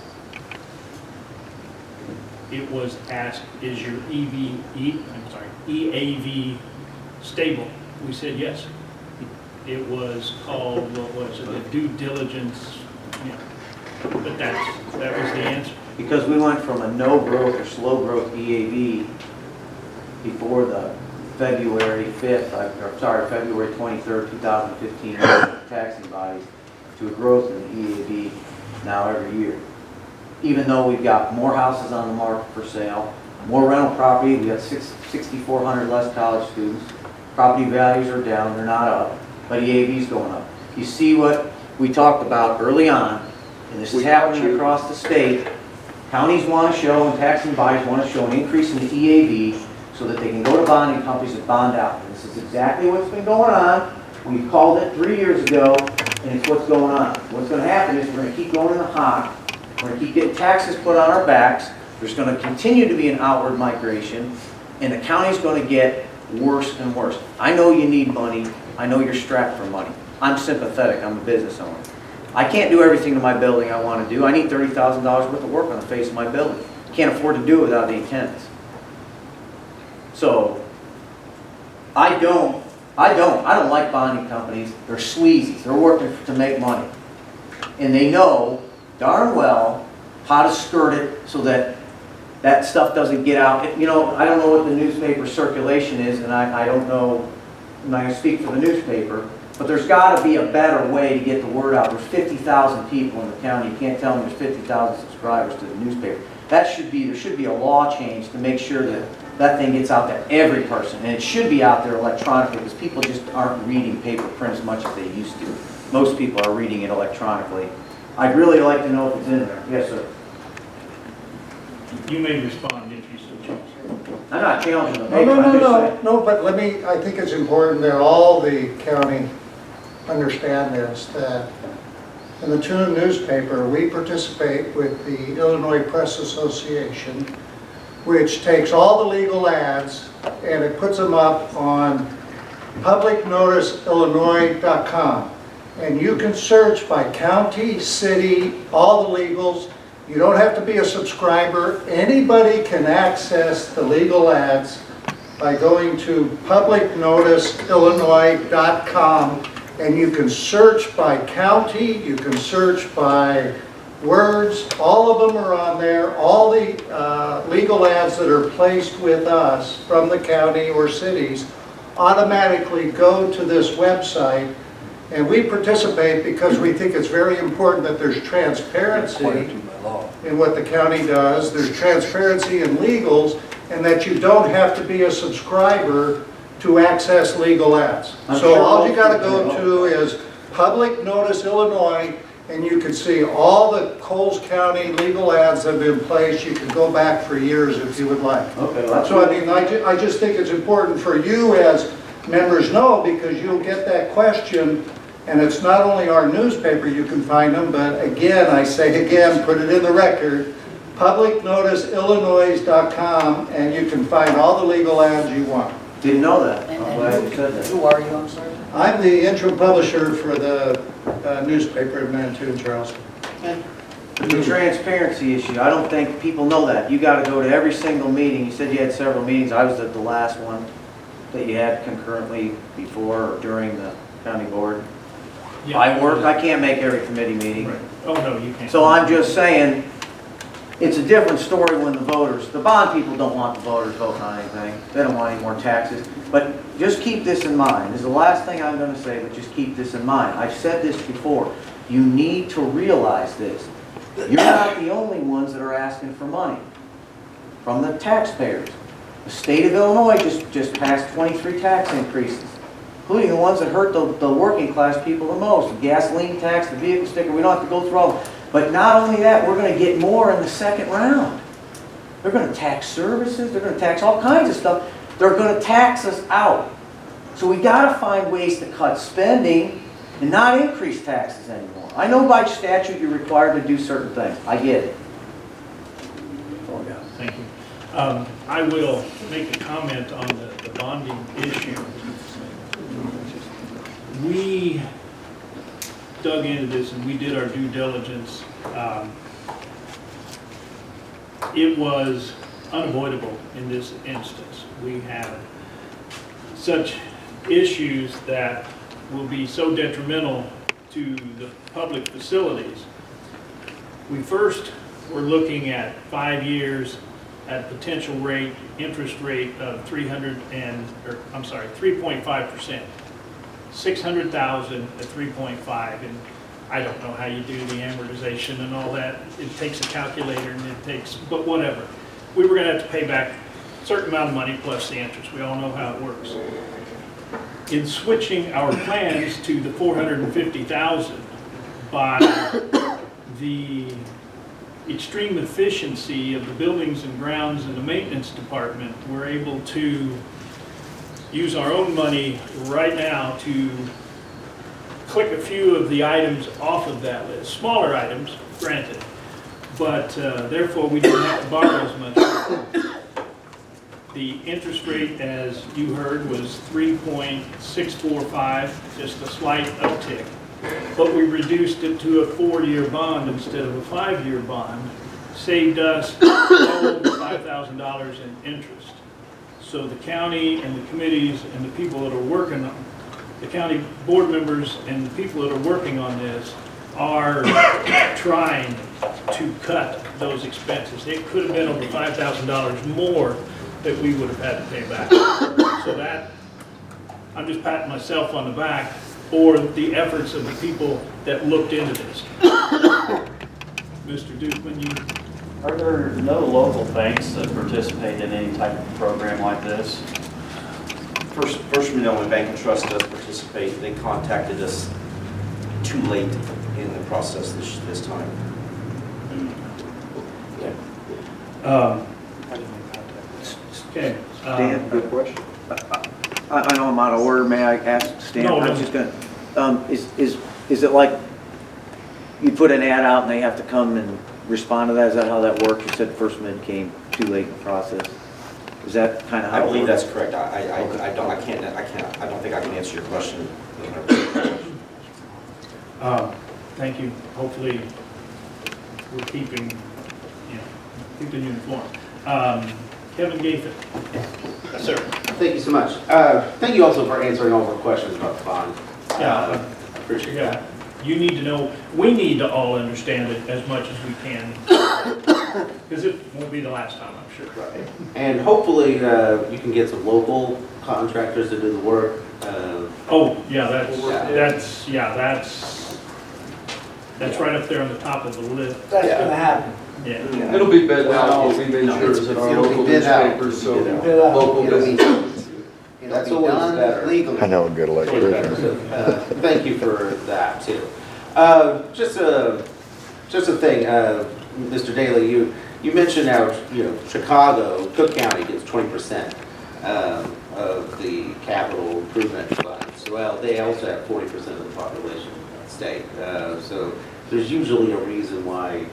it was asked, is your EAV stable? We said yes. It was called, what was it, a due diligence, yeah. But that was the answer. Because we went from a no growth or slow growth EAV before the February 23rd, 2015 taxing bodies to a growth in the EAV now every year. Even though we've got more houses on the market for sale, more rental property, we got 6,400 less college students. Property values are down, they're not up, but EAV's going up. You see what we talked about early on, and this is happening across the state. Counties want to show, and taxing bodies want to show an increase in the EAV so that they can go to bonding companies and bond out. And this is exactly what's been going on. We called it 3 years ago, and it's what's going on. What's going to happen is we're going to keep going in the hot. We're going to keep getting taxes put on our backs. There's going to continue to be an outward migration, and the county's going to get worse and worse. I know you need money. I know you're strapped for money. I'm sympathetic. I'm a business owner. I can't do everything to my building I want to do. I need $30,000 worth of work on the face of my building. Can't afford to do it without the tenants. So, I don't like bonding companies. They're sleazy. They're working to make money. And they know darn well how to skirt it so that that stuff doesn't get out. You know, I don't know what the newspaper circulation is, and I don't know, I'm not going to speak for the newspaper, but there's got to be a better way to get the word out. There's 50,000 people in the county. You can't tell them there's 50,000 subscribers to the newspaper. There should be a law change to make sure that that thing gets out to every person. And it should be out there electronically, because people just aren't reading paper print as much as they used to. Most people are reading it electronically. I'd really like to know if it's in there. Yes, sir. You may respond if you so choose. I'm not challenging the paper. I'm just saying. No, but I think it's important that all the county understand this, that in the Tune newspaper, we participate with the Illinois Press Association, which takes all the legal ads and it puts them up on publicnoticeillinois.com. And you can search by county, city, all the legals. You don't have to be a subscriber. Anybody can access the legal ads by going to publicnoticeillinois.com, and you can search by county, you can search by words, all of them are on there. All the legal ads that are placed with us from the county or cities automatically go to this website. And we participate because we think it's very important that there's transparency in what the county does. There's transparency in legals, and that you don't have to be a subscriber to access legal ads. So all you gotta go to is Public Notice Illinois, and you can see all the Coles County legal ads that have been placed. You can go back for years if you would like. Okay. So I mean, I just think it's important for you as members know, because you'll get that question, and it's not only our newspaper you can find them, but again, I say again, put it in the record, publicnoticeillinois.com, and you can find all the legal ads you want. Didn't know that. I'm glad you said that. Who are you, I'm sorry? I'm the interim publisher for the newspaper in Manitou and Charleston. The transparency issue, I don't think people know that. You gotta go to every single meeting. You said you had several meetings. I was at the last one that you had concurrently before or during the county board. Yeah. I work, I can't make every committee meeting. Right. Oh, no, you can't. So I'm just saying, it's a different story when the voters, the bond people don't want the voters voting on anything. They don't want any more taxes. But just keep this in mind. This is the last thing I'm going to say, but just keep this in mind. I've said this before. You need to realize this. You're not the only ones that are asking for money from the taxpayers. The state of Illinois just passed 23 tax increases, including the ones that hurt the working class people the most. The gasoline tax, the vehicle sticker, we don't have to go through all of them. But not only that, we're going to get more in the second round. They're going to tax services, they're going to tax all kinds of stuff. They're going to tax us out. So we got to find ways to cut spending and not increase taxes anymore. I know by statute you're required to do certain things. I get it. Oh, yeah, thank you. I will make a comment on the bonding issue. We dug into this and we did our due diligence. It was unavoidable in this instance. We have such issues that will be so detrimental to the public facilities. We first were looking at 5 years at potential rate, interest rate of 3.5%. 600,000 at 3.5, and I don't know how you do the amortization and all that. It takes a calculator and it takes, but whatever. We were going to have to pay back a certain amount of money plus the interest. We all know how it works. In switching our plans to the 450,000 by the extreme efficiency of the buildings and grounds and the maintenance department, we're able to use our own money right now to click a few of the items off of that list. Smaller items, granted, but therefore we don't have to borrow as much. The interest rate, as you heard, was 3.645, just a slight uptick. But we reduced it to a 4-year bond instead of a 5-year bond. Saved us well over $5,000 in interest. So the county and the committees and the people that are working on, the county board members and the people that are working on this are trying to cut those expenses. It could have been over $5,000 more that we would have had to pay back. So that, I'm just patting myself on the back for the efforts of the people that looked into this. Mr. Dukeman, you... Are there no local banks that participate in any type of program like this? First Manila Bank and Trust does participate. They contacted us too late in the process this time. Okay. Stan, good question. I know I'm out of order. May I ask Stan? No, I'm just gonna, is it like you put an ad out and they have to come and respond to that? Is that how that works? You said First Mid came too late in the process. Is that kind of how I it believe works? that's correct. I don't think I can answer your question. Thank you. Hopefully, we're keeping you informed. Kevin Gaither. Yes, sir. Thank you so much. Thank you also for answering all of our questions about the bond. Yeah, I appreciate that. you need to know, we need to all understand it as much as we can. Because it won't be the last time, I'm sure. Right. And hopefully, you can get some local contractors to do the work. Oh, yeah, that's right up there on the top of the list. That's gonna happen. Yeah. It'll be bid out, what we made sure is in our It'll be local bid out. newspapers, so Bid out. local It'll be- business. That's always better. Legally. I know a good electrician. Thank you for that, too. Just a thing, Mr. Daly, you mentioned how, Chicago, Cook County gets 20% of the capital improvement funds. Well, they also have 40% of the population of the state. So there's usually a reason why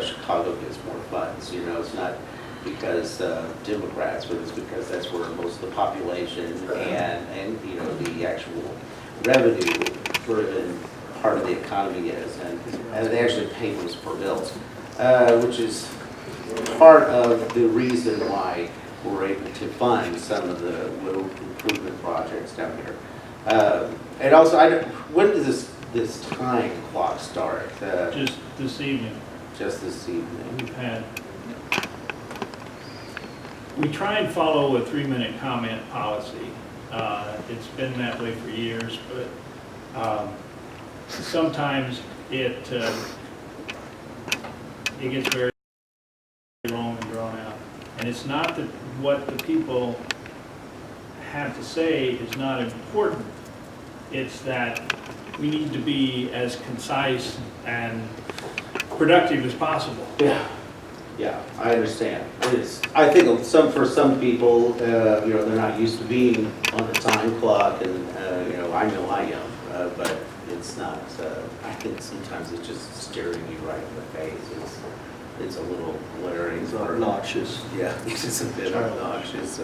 Chicago gets more funds. It's not because Democrats, but it's because that's where most of the population and the actual revenue-driven part of the economy is, and they actually pay most for bills, which is part of the reason why we're able to fund some of the road improvement projects down here. And also, when does this time clock start? Just this evening. Just this evening. We try and follow a 3-minute comment policy. It's been that way for years, but sometimes it gets very long and drawn out. And it's not that what the people have to say is not important. It's that we need to be as concise and productive as possible. Yeah, I understand. I think for some people, they're not used to being on a time clock, and I know I am, but it's not. I think sometimes it's just staring you right in the face. It's a little glaring. It's obnoxious. Yeah, it's just a bit obnoxious.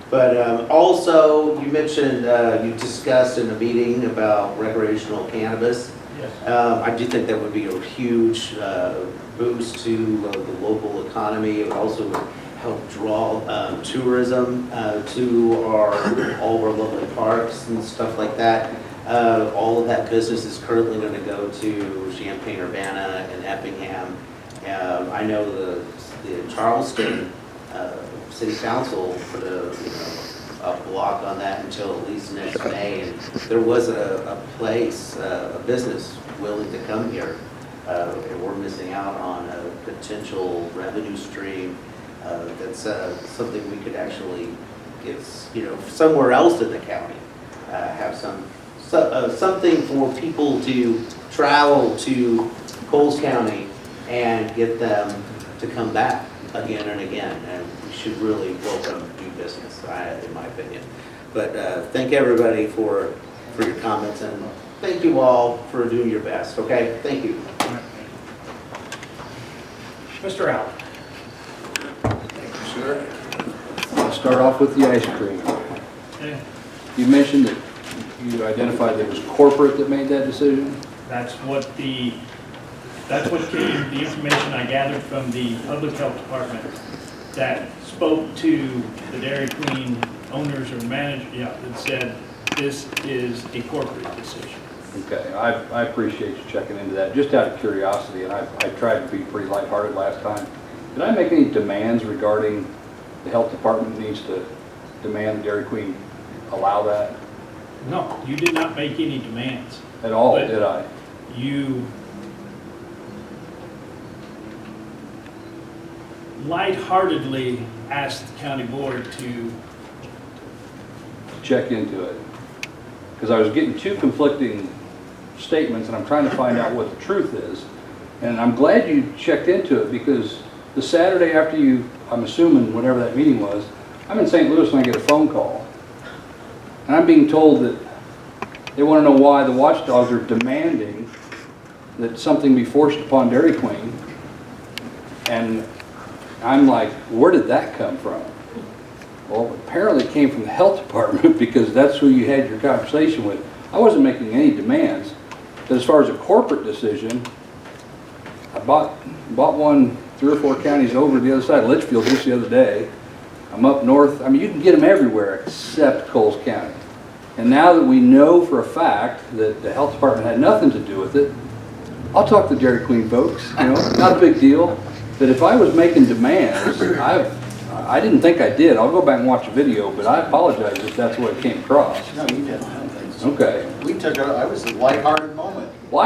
But also, you mentioned you discussed in a meeting about recreational cannabis. Yes. I do think that would be a huge boost to the local economy. It would also help draw tourism to all of our lovely parks and stuff like that. All of that business is currently going to go to Champaign-Urbana and Effingham. I know the Charleston City Council put a block on that until at least next May, and there was a place, a business willing to come here, and we're missing out on a potential revenue stream that's something we could actually get, somewhere else in the county, have something for people to travel to Coles County and get them to come back again and again, and we should really welcome new business, in my opinion. But thank everybody for your comments, and thank you all for doing your best, okay? Thank you. Mr. Allen. Thank you, sir. I'll start off with the ice cream. Okay. You mentioned that you identified that it was corporate that made that decision? That's what came, the information I gathered from the Public Health Department that spoke to the Dairy Queen owners or managers, that said this is a corporate decision. Okay, I appreciate you checking into that. Just out of curiosity, and I tried to be pretty lighthearted last time. Did I make any demands regarding the health department needs to demand Dairy Queen allow that? No, you did not make any demands. At all, But did I? You lightheartedly asked the county board to Check into it. Because I was getting two conflicting statements, and I'm trying to find out what the truth is. And I'm glad you checked into it, because the Saturday after I'm assuming whatever that meeting was, I'm in St. Louis and I get a phone call. And I'm being told that they want to know why the watchdogs are demanding that something be forced upon Dairy Queen. And I'm like, where did that come from? Well, apparently it came from the health department, because that's who you had your conversation with. I wasn't making any demands. But as far as a corporate decision, I bought one 3 or 4 counties over the other side of Litchfield just the other day. I'm up north. I mean, you can get them everywhere except Coles County. And now that we know for a fact that the health department had nothing to do with it, I'll talk to Dairy Queen folks, you know, not a big deal. But if I was making demands, I didn't think I did. I'll go back and watch a video, but I apologize if that's what it came across. No, you didn't, I don't think so. Okay. We took it was a lighthearted moment. Well,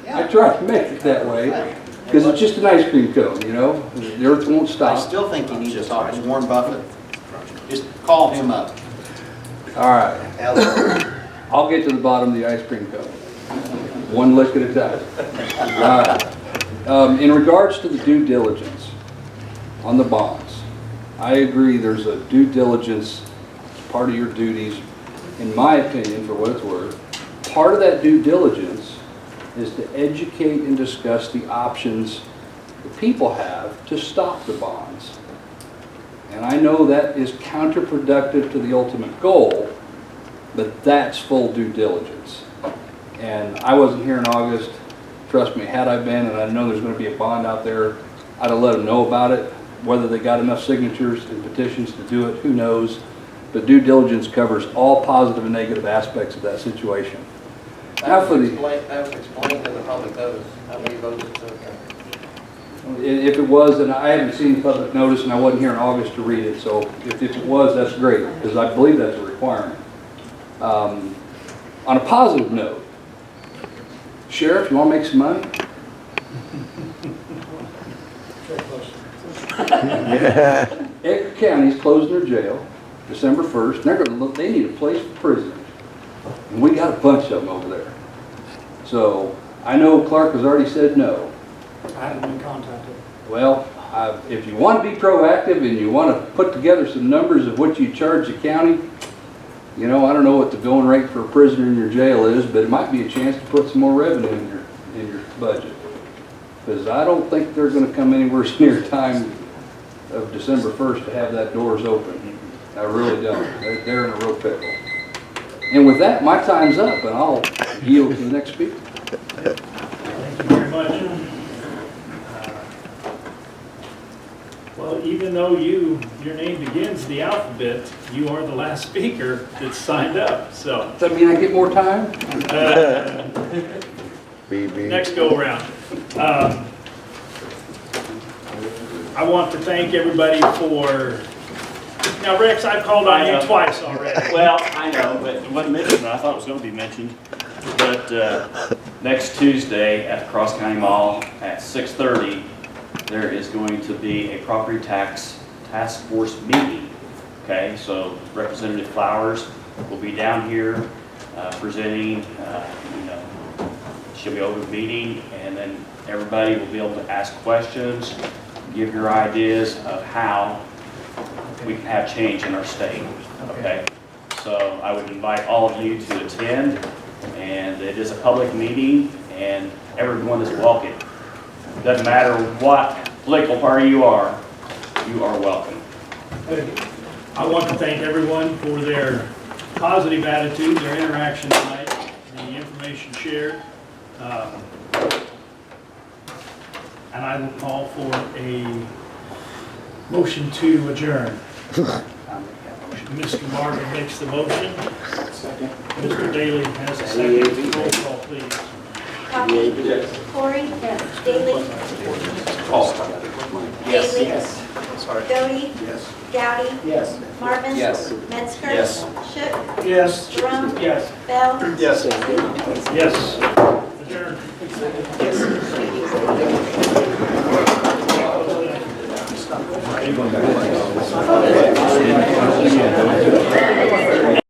I try to make it that way, because it's just an ice cream cone, you know? The earth won't I stop. still think you need to talk to Warren Buffett. Just call him up. All right. I'll get to the bottom of the ice cream cone. One lick at a time. All right. In regards to the due diligence on the bonds, I agree there's a due diligence, it's part of your duties, in my opinion, for what it's worth. Part of that due diligence is to educate and discuss the options the people have to stop the bonds. And I know that is counterproductive to the ultimate goal, but that's full due diligence. And I wasn't here in August. Trust me, had I been, and I know there's going to be a bond out there, I'd have let them know about it. Whether they got enough signatures and petitions to do it, who knows? But due diligence covers all positive and negative aspects of that situation. That was explained in the public notice, how many votes it took. If it was, and I haven't seen the public notice, and I wasn't here in August to read it, so if it was, that's great, because I believe that's a requirement. On a positive note, Sheriff, you want to make some money? Edgar County's closing their jail December 1st, and they're going to look, they need a place for prisoners. And we got a bunch of them over there. So I know Clark has already said no. I haven't been contacted. Well, if you want to be proactive and you want to put together some numbers of what you charge the county, you know, I don't know what the going rate for a prisoner in your jail is, but it might be a chance to put some more revenue in your budget. Because I don't think they're going to come anywhere near time of December 1st to have that doors open. I really don't. They're in a real pickle. And with that, my time's up, and I'll yield to the next speaker. Thank you very much. Well, even though your name begins the alphabet, you are the last speaker that's signed up, so. Does that mean I get more time? Next go around. I want to thank everybody for, now Rex, I've called on you twice already. Well, I know, but it wasn't mentioned, I thought it was going to be mentioned. But next Tuesday at the Cross County Mall at 6:30, there is going to be a property tax task force meeting. Okay, so Representative Flowers will be down here presenting, she'll be over the meeting, and then everybody will be able to ask questions, give your ideas of how we can have change in our state. Okay, so I would invite all of you to attend, and it is a public meeting, and everyone is welcome. Doesn't matter what political party you are welcome. I want to thank everyone for their positive attitude, their interaction tonight, the information shared. And I will call for a motion to adjourn. Mr. Marvin makes the motion. Mr. Daly has a second. Roll call, please. Coffee? Yes. Corey? Yes. Daly? Yes. Daly? Yes. Sorry. Doty? Yes. Gowdy? Yes. Marvin? Yes. Metzger? Yes. Shook? Yes. Jerome? Yes. Bell? Yes. Yes. Adjourn. Are you going back?